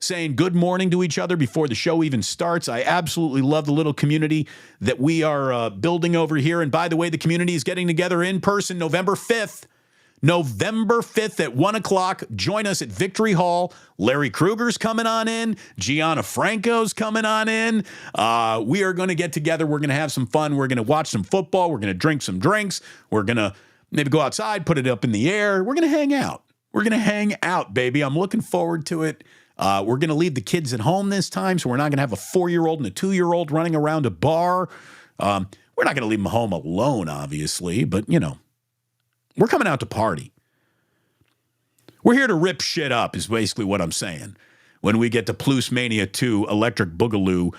Speaker 1: saying good morning to each other before the show even starts. I absolutely love the little community that we are building over here. And by the way, the community is getting together in person November 5th. November 5th at 1 o'clock. Join us at Victory Hall. Larry Krueger's coming on in. Gianna Franco's coming on in. We are going to get together. We're going to have some fun. We're going to watch some football. We're going to drink some drinks. We're going to maybe go outside, put it up in the air. We're going to hang out. We're going to hang out, baby. I'm looking forward to it. We're going to leave the kids at home this time, so we're not going to have a 4-year-old and a 2-year-old running around a bar. We're not going to leave them home alone, obviously, but, you know, we're coming out to party. We're here to rip shit up is basically what I'm saying. When we get to Plus Mania 2 Electric Boogaloo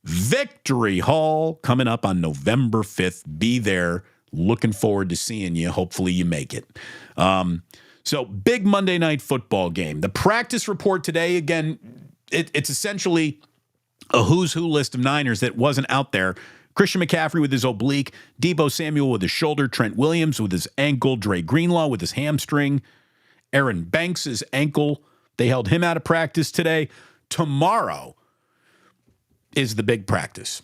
Speaker 1: Victory Hall coming up on November 5th. Be there. Looking forward to seeing you. Hopefully you make it. So big Monday Night Football game. The practice report today, again, it's essentially a who's who list of Niners that wasn't out there. Christian McCaffrey with his oblique, Deebo Samuel with his shoulder, Trent Williams with his ankle, Dre Greenlaw with his hamstring, Aaron Banks' ankle. They held him out of practice today. Tomorrow is the big practice.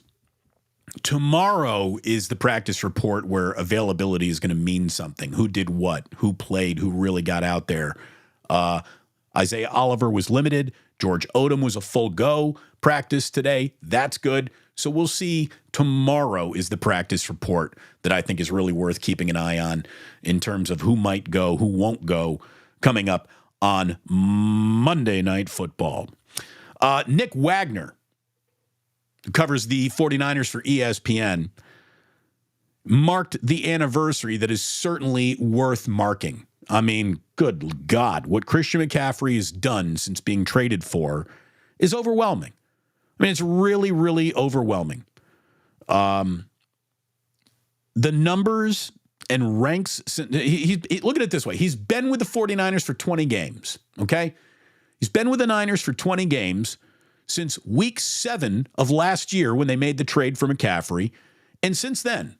Speaker 1: Tomorrow is the practice report where availability is going to mean something. Who did what? Who played? Who really got out there? Isaiah Oliver was limited. George Odom was a full go practice today. That's good. So we'll see. Tomorrow is the practice report that I think is really worth keeping an eye on in terms of who might go, who won't go, coming up on Monday Night Football. Nick Wagner, who covers the 49ers for ESPN, marked the anniversary that is certainly worth marking. I mean, good God, what Christian McCaffrey has done since being traded for is overwhelming. I mean, it's really, really overwhelming. The numbers and ranks, look at it this way. He's been with the 49ers for 20 games, okay? He's been with the Niners for 20 games since week 7 of last year when they made the trade for McCaffrey. And since then,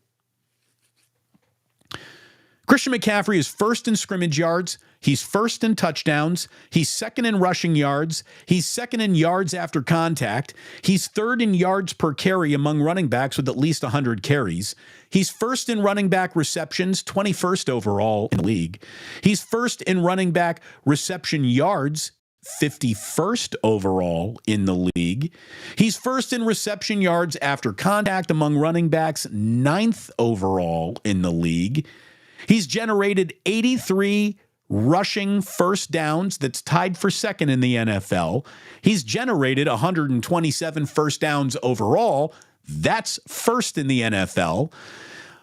Speaker 1: Christian McCaffrey is first in scrimmage yards. He's first in touchdowns. He's second in rushing yards. He's second in yards after contact. He's third in yards per carry among running backs with at least 100 carries. He's first in running back receptions, 21st overall in the league. He's first in running back reception yards, 51st overall in the league. He's first in reception yards after contact among running backs, 9th overall in the league. He's generated 83 rushing first downs. That's tied for second in the NFL. He's generated 127 first downs overall. That's first in the NFL.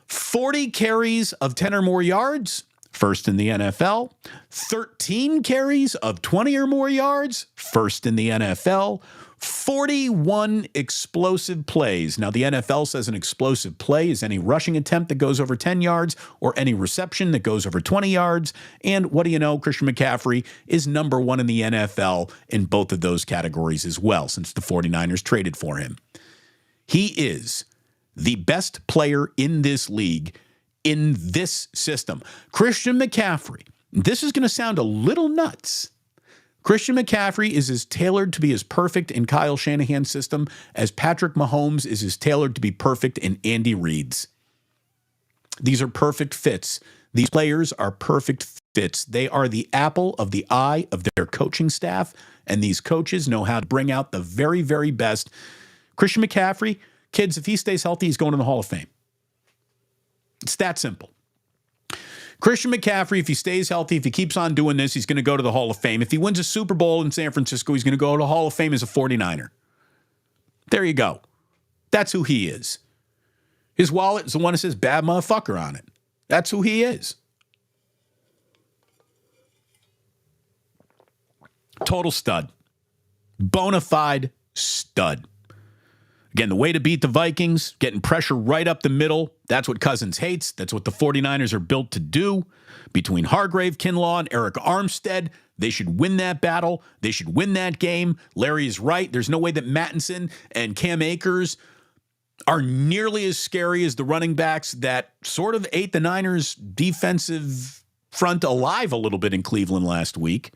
Speaker 1: 40 carries of 10 or more yards. First in the NFL. 13 carries of 20 or more yards. First in the NFL. 41 explosive plays. Now, the NFL says an explosive play is any rushing attempt that goes over 10 yards or any reception that goes over 20 yards. And what do you know? Christian McCaffrey is number one in the NFL in both of those categories as well, since the 49ers traded for him. He is the best player in this league in this system. Christian McCaffrey, this is going to sound a little nuts. Christian McCaffrey is as tailored to be as perfect in Kyle Shanahan's system as Patrick Mahomes is as tailored to be perfect in Andy Reid's. These are perfect fits. These players are perfect fits. They are the apple of the eye of their coaching staff, and these coaches know how to bring out the very, very best. Christian McCaffrey, kids, if he stays healthy, he's going to the Hall of Fame. It's that simple. Christian McCaffrey, if he stays healthy, if he keeps on doing this, he's going to go to the Hall of Fame. If he wins a Super Bowl in San Francisco, he's going to go to the Hall of Fame as a 49er. There you go. That's who he is. His wallet is the one that says bad motherfucker on it. That's who he is. Total stud. Bona fide stud. Again, the way to beat the Vikings, getting pressure right up the middle. That's what Cousins hates. That's what the 49ers are built to do. Between Hargrave, Kinlaw, and Eric Armstead, they should win that battle. They should win that game. Larry is right. There's no way that Mattinson and Cam Akers are nearly as scary as the running backs that sort of ate the Niners' defensive front alive a little bit in Cleveland last week.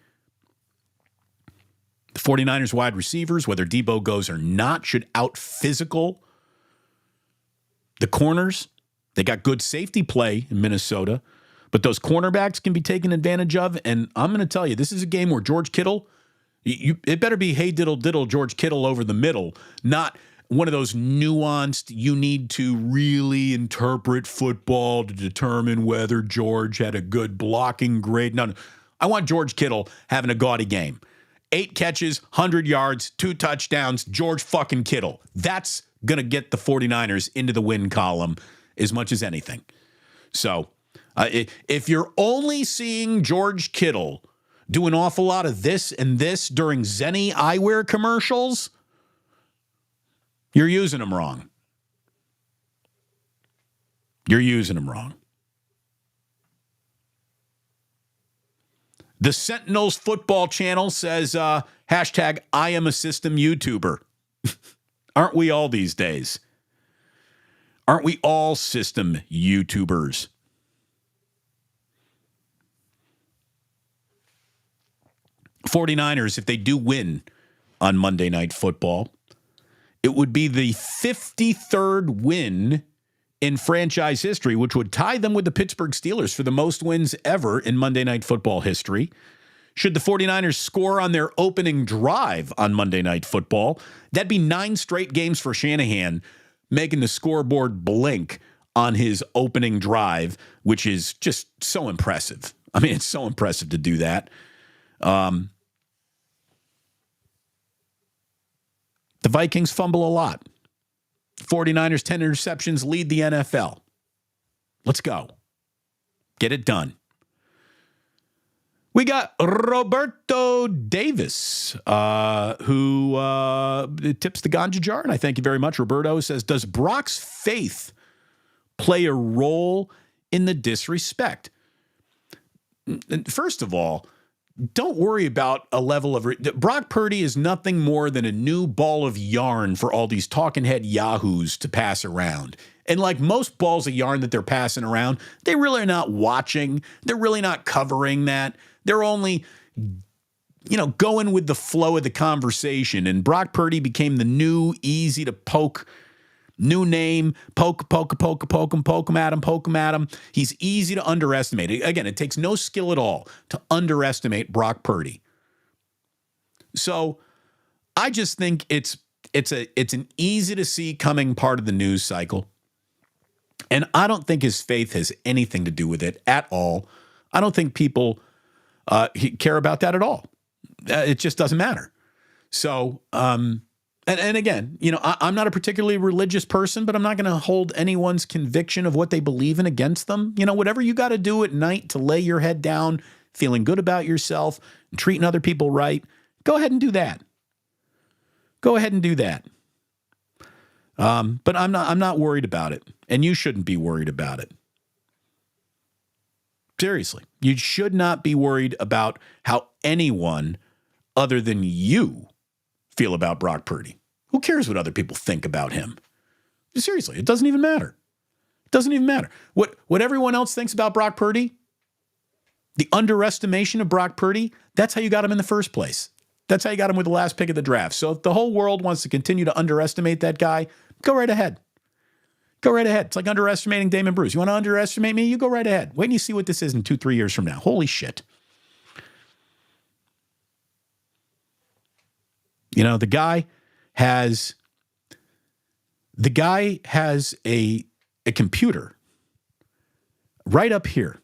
Speaker 1: The 49ers wide receivers, whether Debo goes or not, should out-physical the corners. They got good safety play in Minnesota, but those cornerbacks can be taken advantage of. And I'm going to tell you, this is a game where George Kittle, it better be hey diddle diddle George Kittle over the middle, not one of those nuanced, you need to really interpret football to determine whether George had a good blocking grade. No. I want George Kittle having a gaudy game. 8 catches, 100 yards, 2 touchdowns, George fucking Kittle. That's going to get the 49ers into the win column as much as anything. So if you're only seeing George Kittle do an awful lot of this and this during Zenni eyewear commercials, you're using them wrong. You're using them wrong. The Sentinels football channel says, hashtag I am a system YouTuber. Aren't we all these days? Aren't we all system YouTubers? '49ers, if they do win on Monday Night Football, it would be the 53rd win in franchise history, which would tie them with the Pittsburgh Steelers for the most wins ever in Monday Night Football history. Should the 49ers score on their opening drive on Monday Night Football, that'd be 9 straight games for Shanahan, making the scoreboard blink on his opening drive, which is just so impressive. I mean, it's so impressive to do that. The Vikings fumble a lot. 49ers, 10 interceptions, lead the NFL. Let's go. Get it done. We got Roberto Davis, who tips the ganja jar, and I thank you very much. Roberto says, does Brock's faith play a role in the disrespect? First of all, don't worry about a level of... Brock Purdy is nothing more than a new ball of yarn for all these talking head yahoos to pass around. And like most balls of yarn that they're passing around, they really are not watching. They're really not covering that. They're only, going with the flow of the conversation. And Brock Purdy became the new, easy to poke, new name, poke him at him. He's easy to underestimate. Again, it takes no skill at all to underestimate Brock Purdy. So I just think it's an easy to see coming part of the news cycle. And I don't think his faith has anything to do with it at all. I don't think people care about that at all. It just doesn't matter. So, and again, I'm not a particularly religious person, but I'm not going to hold anyone's conviction of what they believe in against them. Whatever you got to do at night to lay your head down, feeling good about yourself and treating other people right, go ahead and do that. Go ahead and do that. But I'm not worried about it. And you shouldn't be worried about it. Seriously, you should not be worried about how anyone other than you feel about Brock Purdy. Who cares what other people think about him? Seriously, it doesn't even matter. It doesn't even matter. What everyone else thinks about Brock Purdy, the underestimation of Brock Purdy, that's how you got him in the first place. That's how you got him with the last pick of the draft. So if the whole world wants to continue to underestimate that guy, go right ahead. Go right ahead. It's like underestimating Damon Bruce. You want to underestimate me? You go right ahead. Wait and you see what this is in 2-3 years from now. Holy shit. The guy has a computer right up here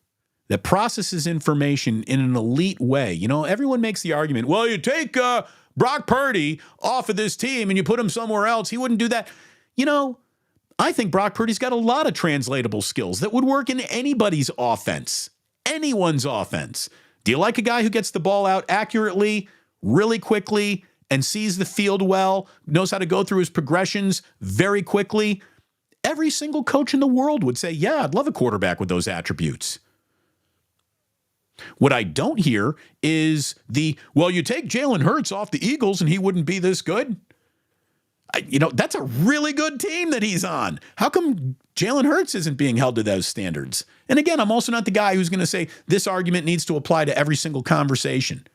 Speaker 1: that processes information in an elite way. Everyone makes the argument, well, you take Brock Purdy off of this team and you put him somewhere else, he wouldn't do that. I think Brock Purdy's got a lot of translatable skills that would work in anybody's offense, anyone's offense. Do you like a guy who gets the ball out accurately, really quickly, and sees the field well, knows how to go through his progressions very quickly? Every single coach in the world would say, yeah, I'd love a quarterback with those attributes. What I don't hear is you take Jalen Hurts off the Eagles and he wouldn't be this good. That's a really good team that he's on. How come Jalen Hurts isn't being held to those standards? And again, I'm also not the guy who's going to say this argument needs to apply to every single conversation.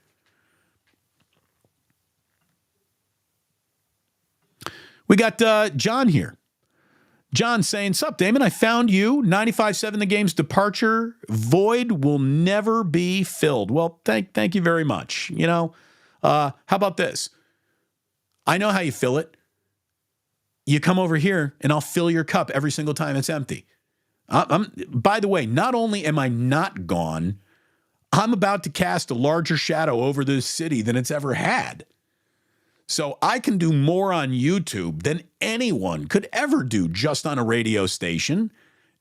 Speaker 1: We got John here. John saying, sup, Damon, I found you. 95.7 The Game's departure void will never be filled. Well, thank you very much. How about this? I know how you fill it. You come over here and I'll fill your cup every single time it's empty. By the way, not only am I not gone, I'm about to cast a larger shadow over this city than it's ever had. So I can do more on YouTube than anyone could ever do just on a radio station.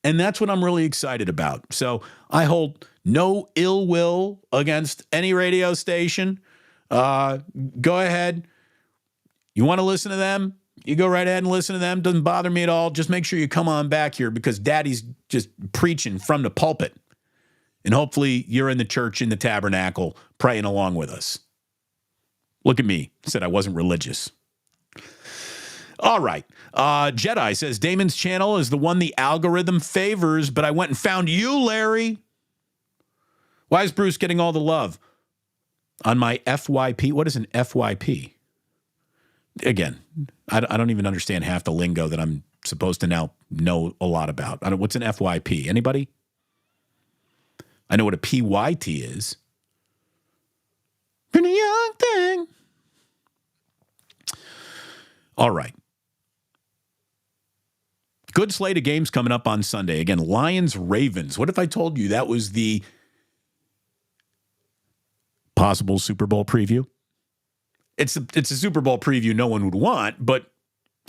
Speaker 1: And that's what I'm really excited about. So I hold no ill will against any radio station. Go ahead. You want to listen to them? You go right ahead and listen to them. Doesn't bother me at all. Just make sure you come on back here because Daddy's just preaching from the pulpit. And hopefully you're in the church, in the tabernacle, praying along with us. Look at me. Said I wasn't religious. All right. Jedi says, Damon's channel is the one the algorithm favors, but I went and found you, Larry. Why is Bruce getting all the love? On my FYP. What is an FYP? Again, I don't even understand half the lingo that I'm supposed to now know a lot about. What's an FYP? Anybody? I know what a PYT is. Pretty young thing. All right. Good slate of games coming up on Sunday. Again, Lions-Ravens. What if I told you that was the possible Super Bowl preview? It's a Super Bowl preview no one would want, but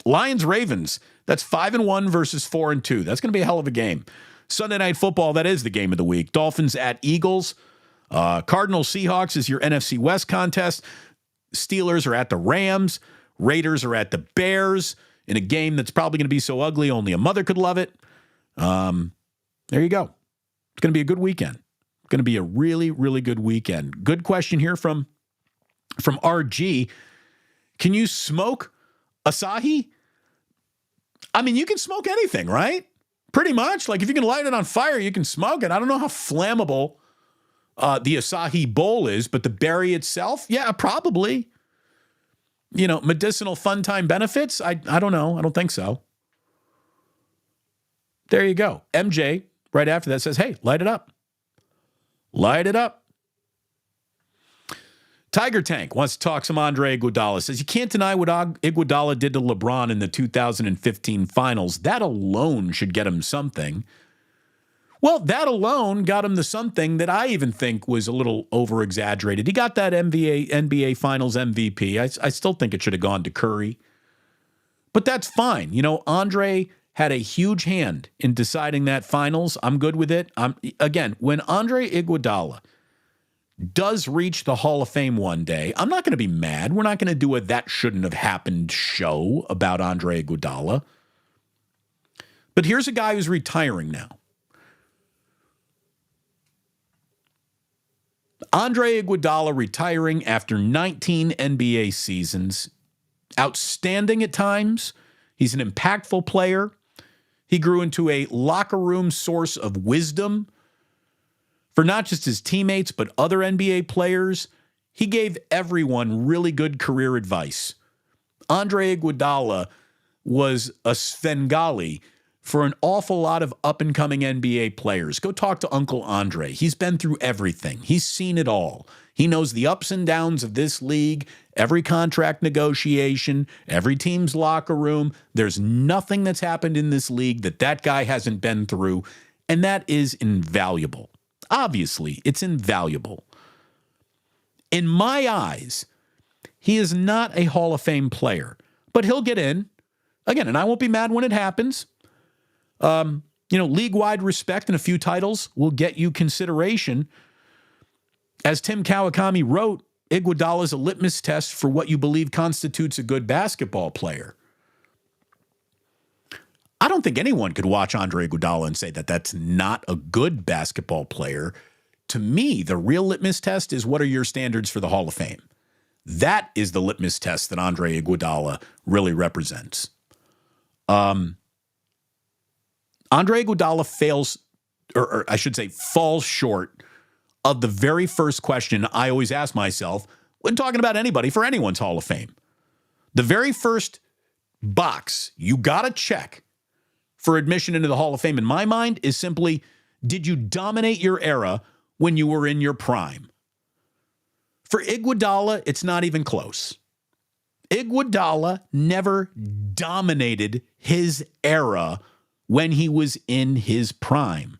Speaker 1: Lions-Ravens, that's 5-1 versus 4-2. That's going to be a hell of a game. Sunday Night Football, that is the game of the week. Dolphins at Eagles. Cardinals-Seahawks is your NFC West contest. Steelers are at the Rams. Raiders are at the Bears in a game that's probably going to be so ugly only a mother could love it. There you go. It's going to be a good weekend. It's going to be a really, really good weekend. Good question here from RG. Can you smoke Asahi? I mean, you can smoke anything, right? Pretty much. Like if you can light it on fire, you can smoke it. I don't know how flammable the acai bowl is, but the berry itself, yeah, probably. Medicinal fun time benefits? I don't know. I don't think so. There you go. MJ, right after that, says, hey, light it up. Light it up. Tiger Tank wants to talk some Andre Iguodala. Says, you can't deny what Iguodala did to LeBron in the 2015 finals. That alone should get him something. Well, that alone got him the something that I even think was a little over-exaggerated. He got that NBA Finals MVP. I still think it should have gone to Curry. But that's fine. Andre had a huge hand in deciding that finals. I'm good with it. Again, when Andre Iguodala does reach the Hall of Fame one day, I'm not going to be mad. We're not going to do a that shouldn't have happened show about Andre Iguodala. But here's a guy who's retiring now. Andre Iguodala retiring after 19 NBA seasons. Outstanding at times. He's an impactful player. He grew into a locker room source of wisdom for not just his teammates, but other NBA players. He gave everyone really good career advice. Andre Iguodala was a Svengali for an awful lot of up-and-coming NBA players. Go talk to Uncle Andre. He's been through everything. He's seen it all. He knows the ups and downs of this league, every contract negotiation, every team's locker room. There's nothing that's happened in this league that guy hasn't been through, and that is invaluable. Obviously, it's invaluable. In my eyes, he is not a Hall of Fame player, but he'll get in. Again, and I won't be mad when it happens. League-wide respect and a few titles will get you consideration. As Tim Kawakami wrote, Iguodala is a litmus test for what you believe constitutes a good basketball player. I don't think anyone could watch Andre Iguodala and say that that's not a good basketball player. To me, the real litmus test is what are your standards for the Hall of Fame? That is the litmus test that Andre Iguodala really represents. Andre Iguodala fails, or I should say falls short of the very first question I always ask myself when talking about anybody for anyone's Hall of Fame. The very first box you got to check for admission into the Hall of Fame in my mind is simply, did you dominate your era when you were in your prime? For Iguodala, it's not even close. Iguodala never dominated his era when he was in his prime.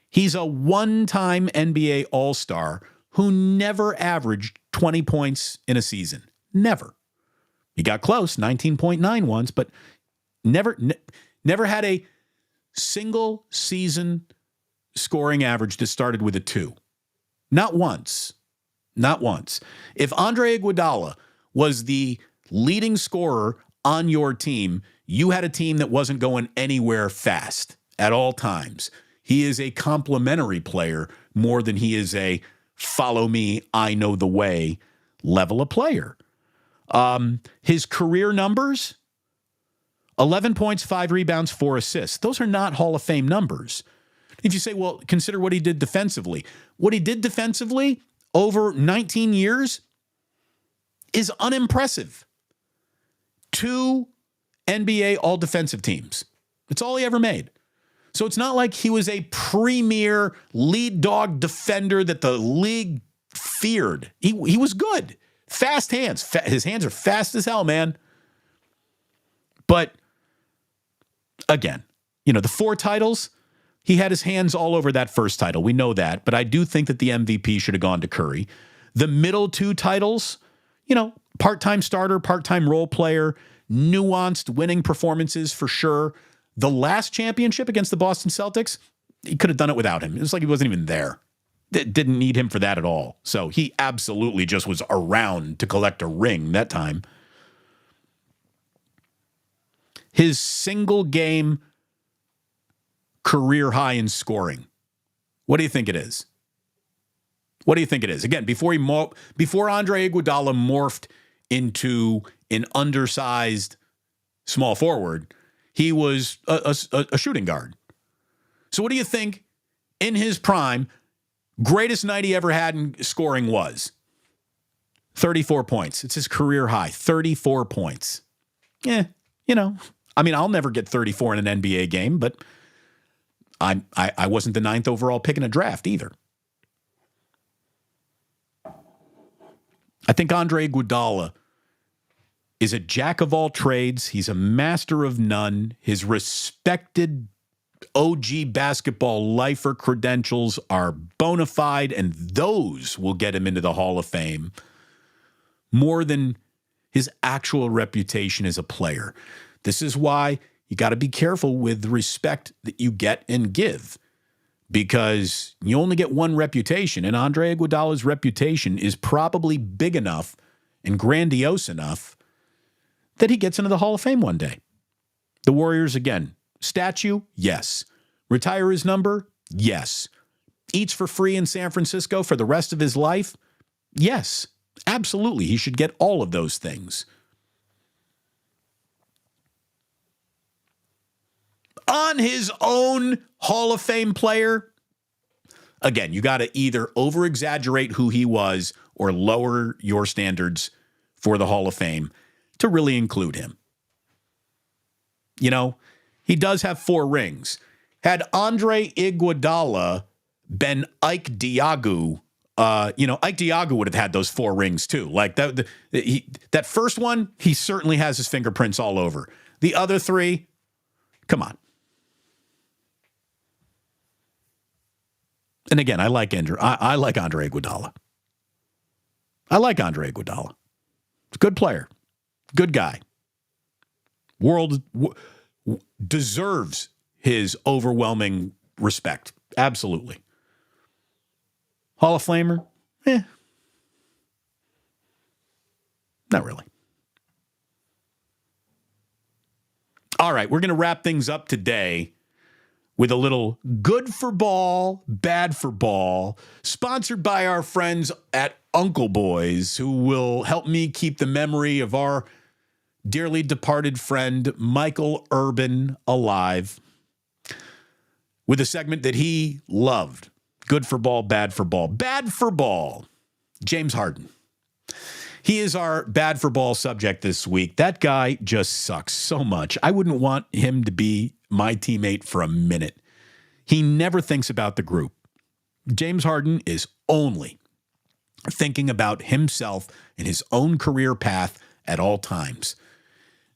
Speaker 1: He's a one-time NBA All-Star who never averaged 20 points in a season. Never. He got close, 19.9 once, but never had a single season scoring average that started with a 2. Not once. Not once. If Andre Iguodala was the leading scorer on your team, you had a team that wasn't going anywhere fast at all times. He is a complementary player more than he is a follow me, I know the way level of player. His career numbers, 11 points, 5 rebounds, 4 assists. Those are not Hall of Fame numbers. If you say, well, consider what he did defensively. What he did defensively over 19 years is unimpressive. 2 NBA all-defensive teams. That's all he ever made. So it's not like he was a premier lead dog defender that the league feared. He was good. Fast hands. His hands are fast as hell, man. But again, the 4 titles, he had his hands all over that first title. We know that. But I do think that the MVP should have gone to Curry. The middle 2 titles, part-time starter, part-time role player, nuanced winning performances for sure. The last championship against the Boston Celtics, he could have done it without him. It was like he wasn't even there. Didn't need him for that at all. So he absolutely just was around to collect a ring that time. His single game career high in scoring. What do you think it is? What do you think it is? Again, before Andre Iguodala morphed into an undersized small forward, he was a shooting guard. So what do you think in his prime, greatest night he ever had in scoring was? 34 points. It's his career high, 34 points. Yeah, I'll never get 34 in an NBA game, but I wasn't the 9th overall pick in a draft either. I think Andre Iguodala is a jack of all trades. He's a master of none. His respected OG basketball lifer credentials are bona fide, and those will get him into the Hall of Fame more than his actual reputation as a player. This is why you got to be careful with the respect that you get and give, because you only get one reputation, and Andre Iguodala's reputation is probably big enough and grandiose enough that he gets into the Hall of Fame one day. The Warriors, again, statue? Yes. Retire his number? Yes. Eats for free in San Francisco for the rest of his life? Yes. Absolutely. He should get all of those things. On his own Hall of Fame player, again, you got to either over-exaggerate who he was or lower your standards for the Hall of Fame to really include him. He does have 4 rings. Had Andre Iguodala been Ike Diagu, Ike Diagu would have had those 4 rings too. Like that first one, he certainly has his fingerprints all over. The other 3, come on. And again, I like Andre Iguodala. I like Andre Iguodala. He's a good player, good guy. Deserves his overwhelming respect. Absolutely. Hall of Famer? Not really. All right, we're going to wrap things up today with a little good for ball, bad for ball, sponsored by our friends at Uncle Boys, who will help me keep the memory of our dearly departed friend Michael Urban alive with a segment that he loved. Good for ball, bad for ball. Bad for ball, James Harden. He is our bad for ball subject this week. That guy just sucks so much. I wouldn't want him to be my teammate for a minute. He never thinks about the group. James Harden is only thinking about himself and his own career path at all times.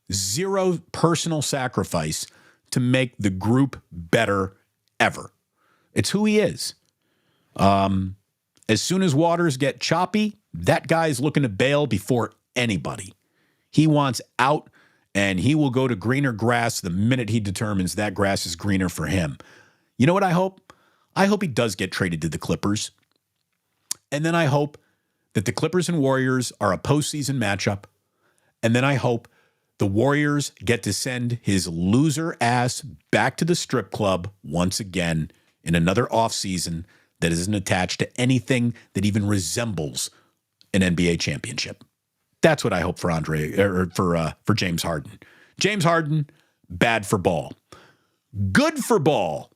Speaker 1: Zero personal sacrifice to make the group better ever. It's who he is. As soon as waters get choppy, that guy's looking to bail before anybody. He wants out, and he will go to greener grass the minute he determines that grass is greener for him. You know what I hope? I hope he does get traded to the Clippers. And then I hope that the Clippers and Warriors are a postseason matchup. And then I hope the Warriors get to send his loser ass back to the strip club once again in another offseason that isn't attached to anything that even resembles an NBA championship. That's what I hope for for James Harden. James Harden, bad for ball. Good for ball.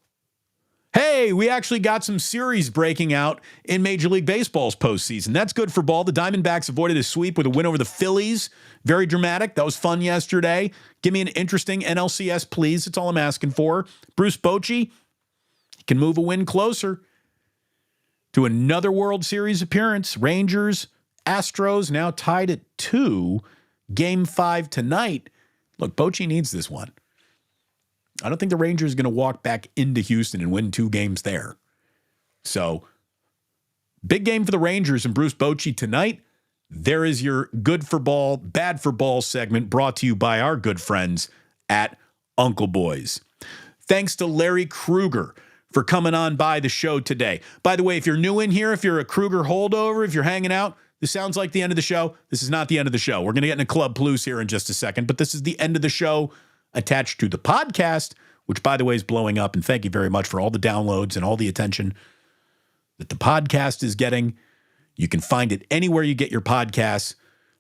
Speaker 1: Hey, we actually got some series breaking out in Major League Baseball's postseason. That's good for ball. The Diamondbacks avoided a sweep with a win over the Phillies. Very dramatic. That was fun yesterday. Give me an interesting NLCS, please. That's all I'm asking for. Bruce Bochy can move a win closer to another World Series appearance. Rangers, Astros now tied at 2. Game 5 tonight. Look, Bochy needs this one. I don't think the Rangers are going to walk back into Houston and win 2 games there. So, big game for the Rangers and Bruce Bochy tonight. There is your good for ball, bad for ball segment brought to you by our good friends at Uncle Boys. Thanks to Larry Krueger for coming on by the show today. By the way, if you're new in here, if you're a Krueger holdover, if you're hanging out, this sounds like the end of the show. This is not the end of the show. We're going to get into Club Plus here in just a second, but this is the end of the show attached to the podcast, which, by the way, is blowing up. And thank you very much for all the downloads and all the attention that the podcast is getting. You can find it anywhere you get your podcasts.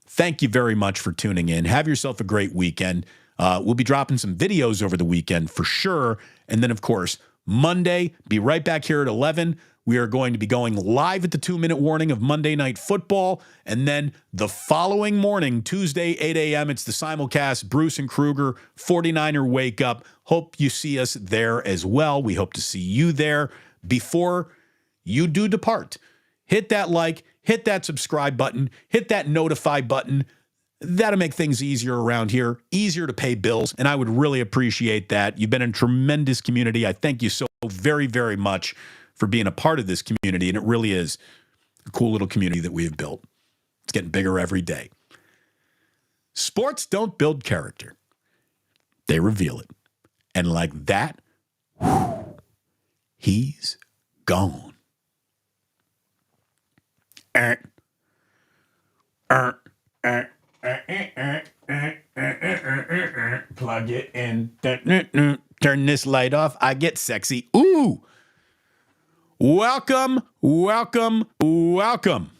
Speaker 1: Thank you very much for tuning in. Have yourself a great weekend. We'll be dropping some videos over the weekend for sure. And then, of course, Monday, be right back here at 11. We are going to be going live at the 2-minute warning of Monday Night Football. And then the following morning, Tuesday, 8 a.m., it's the simulcast, Bruce and Kruger, 49er Wake Up. Hope you see us there as well. We hope to see you there. Before you do depart, hit that like, hit that subscribe button, hit that notify button. That'll make things easier around here, easier to pay bills, and I would really appreciate that. You've been a tremendous community. I thank you so very, very much for being a part of this community, and it really is a cool little community that we have built. It's getting bigger every day. Sports don't build character. They reveal it. And like that, he's gone. Plug it in. Turn this light off. I get sexy. Ooh. Welcome, welcome, welcome.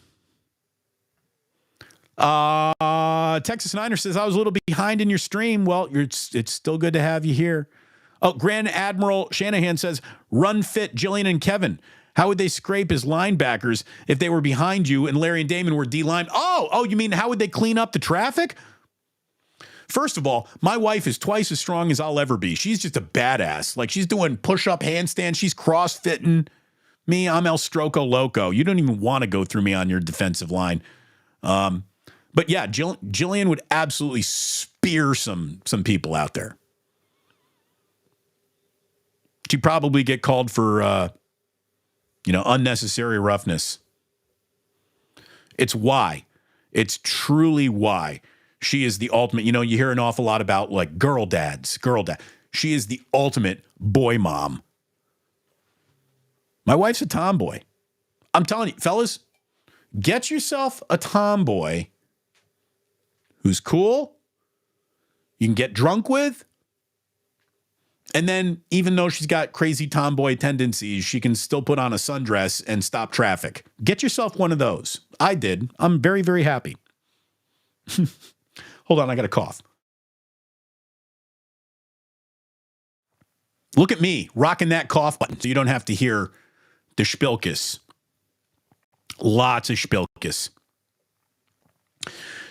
Speaker 1: Texas Niner says, I was a little behind in your stream. Well, it's still good to have you here. Oh, Grand Admiral Shanahan says, run fit Jillian and Kevin. How would they scrape as linebackers if they were behind you and Larry and Damon were D-line? Oh, you mean how would they clean up the traffic? First of all, my wife is twice as strong as I'll ever be. She's just a badass. Like, she's doing push-up handstands. She's cross-fitting. Me, I'm El Stroco Loco. You don't even want to go through me on your defensive line. But yeah, Jillian would absolutely spear some people out there. She'd probably get called for, unnecessary roughness. It's why. It's truly why she is the ultimate. You hear an awful lot about like girl dad. She is the ultimate boy mom. My wife's a tomboy. I'm telling you, fellas, get yourself a tomboy who's cool, you can get drunk with, and then even though she's got crazy tomboy tendencies, she can still put on a sundress and stop traffic. Get yourself one of those. I did. I'm very, very happy. Hold on, I got a cough. Look at me rocking that cough button so you don't have to hear the spilkus. Lots of spilkus.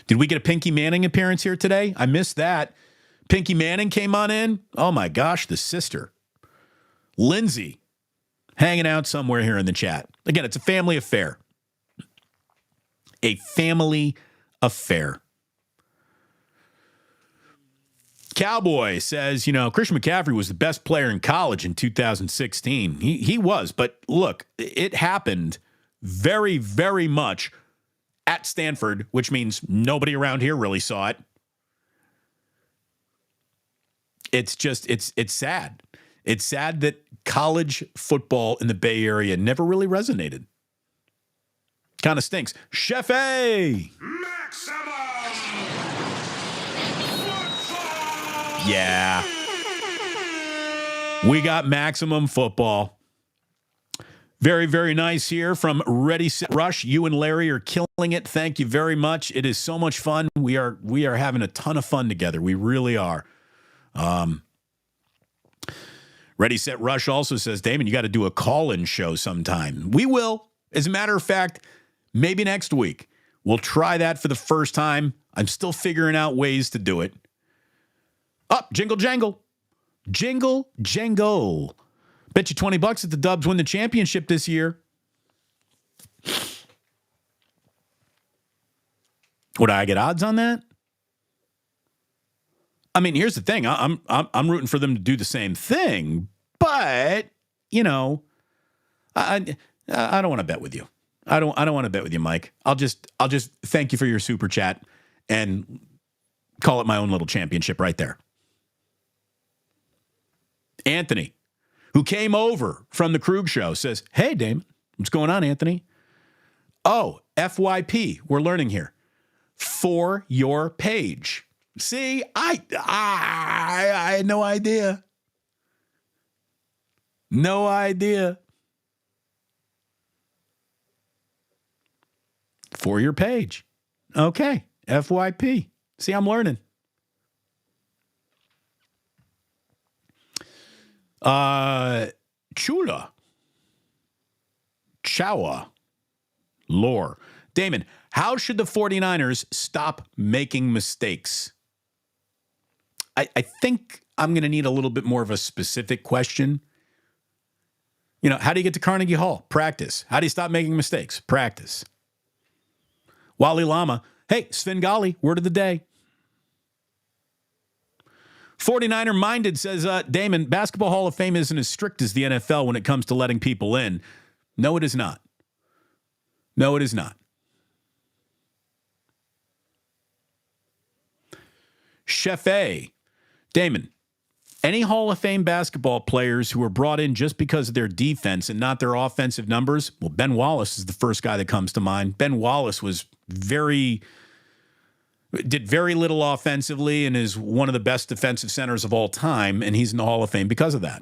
Speaker 1: Did we get a Pinky Manning appearance here today? I missed that. Pinky Manning came on in. Oh my gosh, the sister. Lindsay, hanging out somewhere here in the chat. Again, it's a family affair. A family affair. Cowboy says, Christian McCaffrey was the best player in college in 2016. He was, but look, it happened very, very much at Stanford, which means nobody around here really saw it. It's just, it's sad. It's sad that college football in the Bay Area never really resonated. Kind of stinks. Chef A! Maximum! Yeah. We got Maximum Football. Very, very nice here from Ready, Set, Rush. You and Larry are killing it. Thank you very much. It is so much fun. We are having a ton of fun together. We really are. Ready, Set, Rush also says, Damon, you got to do a call-in show sometime. We will. As a matter of fact, maybe next week. We'll try that for the first time. I'm still figuring out ways to do it. Up, jingle, jangle. Jingle, jangle. Bet you $20 that the Dubs win the championship this year. Would I get odds on that? I mean, here's the thing. I'm rooting for them to do the same thing, but I don't want to bet with you. I don't want to bet with you, Mike. I'll just thank you for your super chat and call it my own little championship right there. Anthony, who came over from the Krug show, says, hey, Damon, what's going on, Anthony? Oh, FYP, we're learning here. For your page. See, I had no idea. No idea. For your page. Okay, FYP. See, I'm learning. Chula. Chawa. Lore. Damon, how should the 49ers stop making mistakes? I think I'm going to need a little bit more of a specific question. You know, how do you get to Carnegie Hall? Practice. How do you stop making mistakes? Practice. Wally Lama. Hey, Svengali, word of the day. 49er Minded says, Damon, Basketball Hall of Fame isn't as strict as the NFL when it comes to letting people in. No, it is not. No, it is not. Chef A. Damon, any Hall of Fame basketball players who were brought in just because of their defense and not their offensive numbers? Well, Ben Wallace is the first guy that comes to mind. Ben Wallace did very little offensively and is one of the best defensive centers of all time, and he's in the Hall of Fame because of that.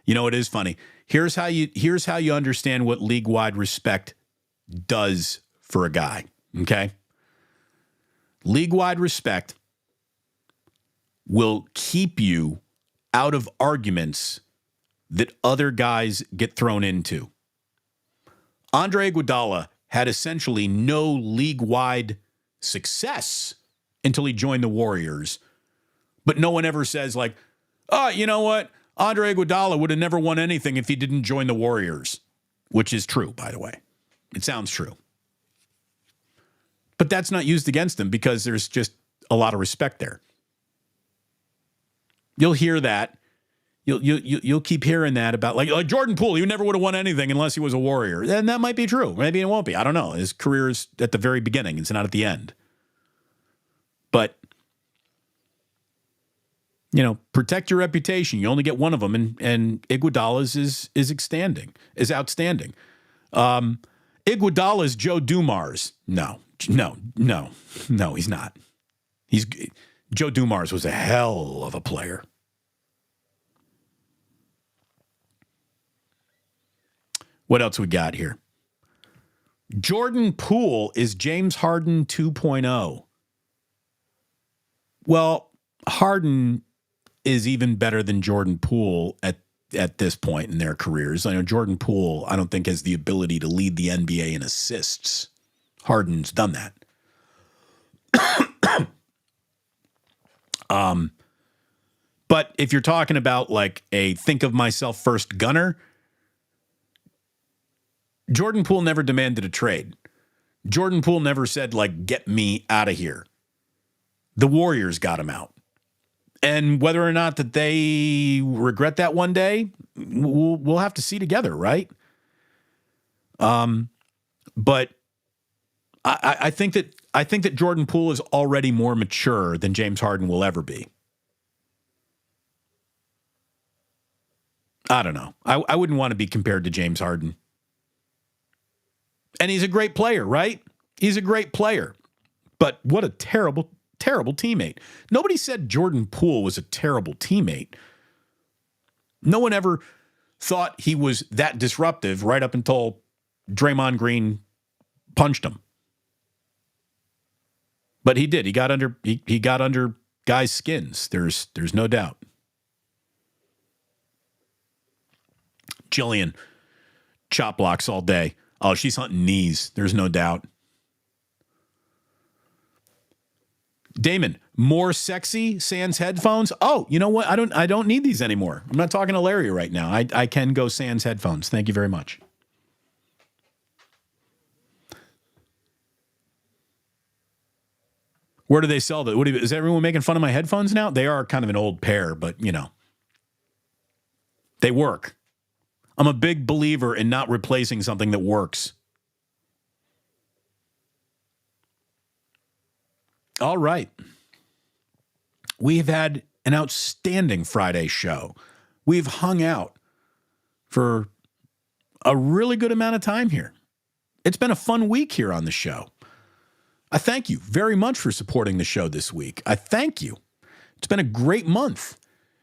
Speaker 1: You know, it is funny. Here's how you understand what league-wide respect does for a guy, okay? League-wide respect will keep you out of arguments that other guys get thrown into. Andre Iguodala had essentially no league-wide success until he joined the Warriors. But no one ever says like, oh, you know what? Andre Iguodala would have never won anything if he didn't join the Warriors, which is true, by the way. It sounds true. But that's not used against him because there's just a lot of respect there. You'll hear that. You'll keep hearing that about like Jordan Poole. He never would have won anything unless he was a Warrior. And that might be true. Maybe it won't be. I don't know. His career is at the very beginning. It's not at the end. But you know, protect your reputation. You only get one of them, and Iguodala's is outstanding. Iguodala's Joe Dumars. No, he's not. Joe Dumars was a hell of a player. What else we got here? Jordan Poole is James Harden 2.0. Well, Harden is even better than Jordan Poole at this point in their careers. I know Jordan Poole, I don't think has the ability to lead the NBA in assists. Harden's done that. But if you're talking about like a think of myself first gunner, Jordan Poole never demanded a trade. Jordan Poole never said like, get me out of here. The Warriors got him out. And whether or not that they regret that one day, we'll have to see together, right? But I think that Jordan Poole is already more mature than James Harden will ever be. I don't know. I wouldn't want to be compared to James Harden. And he's a great player, right? He's a great player. But what a terrible teammate. Nobody said Jordan Poole was a terrible teammate. No one ever thought he was that disruptive right up until Draymond Green punched him. But he did. He got under guys' skins. There's no doubt. Jillian, chop blocks all day. Oh, she's hunting knees. There's no doubt. Damon, more sexy sans headphones. Oh, you know what? I don't need these anymore. I'm not talking to Larry right now. I can go sans headphones. Thank you very much. Where do they sell that? Is everyone making fun of my headphones now? They are kind of an old pair, but you know, they work. I'm a big believer in not replacing something that works. All right. We've had an outstanding Friday show. We've hung out for a really good amount of time here. It's been a fun week here on the show. I thank you very much for supporting the show this week. I thank you. It's been a great month.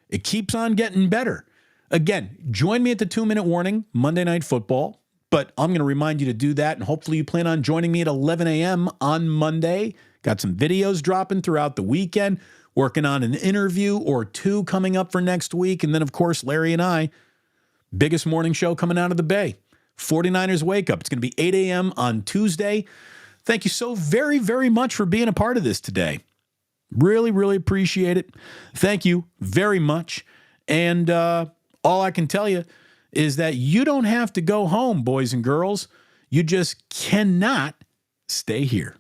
Speaker 1: It keeps on getting better. Again, join me at the 2-minute warning, Monday Night Football. But I'm going to remind you to do that, and hopefully you plan on joining me at 11 a.m. on Monday. Got some videos dropping throughout the weekend, working on an interview or two coming up for next week. And then, of course, Larry and I, biggest morning show coming out of the Bay, 49ers Wake Up. It's going to be 8 a.m. on Tuesday. Thank you so very, very much for being a part of this today. Really, really appreciate it. Thank you very much. And all I can tell you is that you don't have to go home, boys and girls. You just cannot stay here.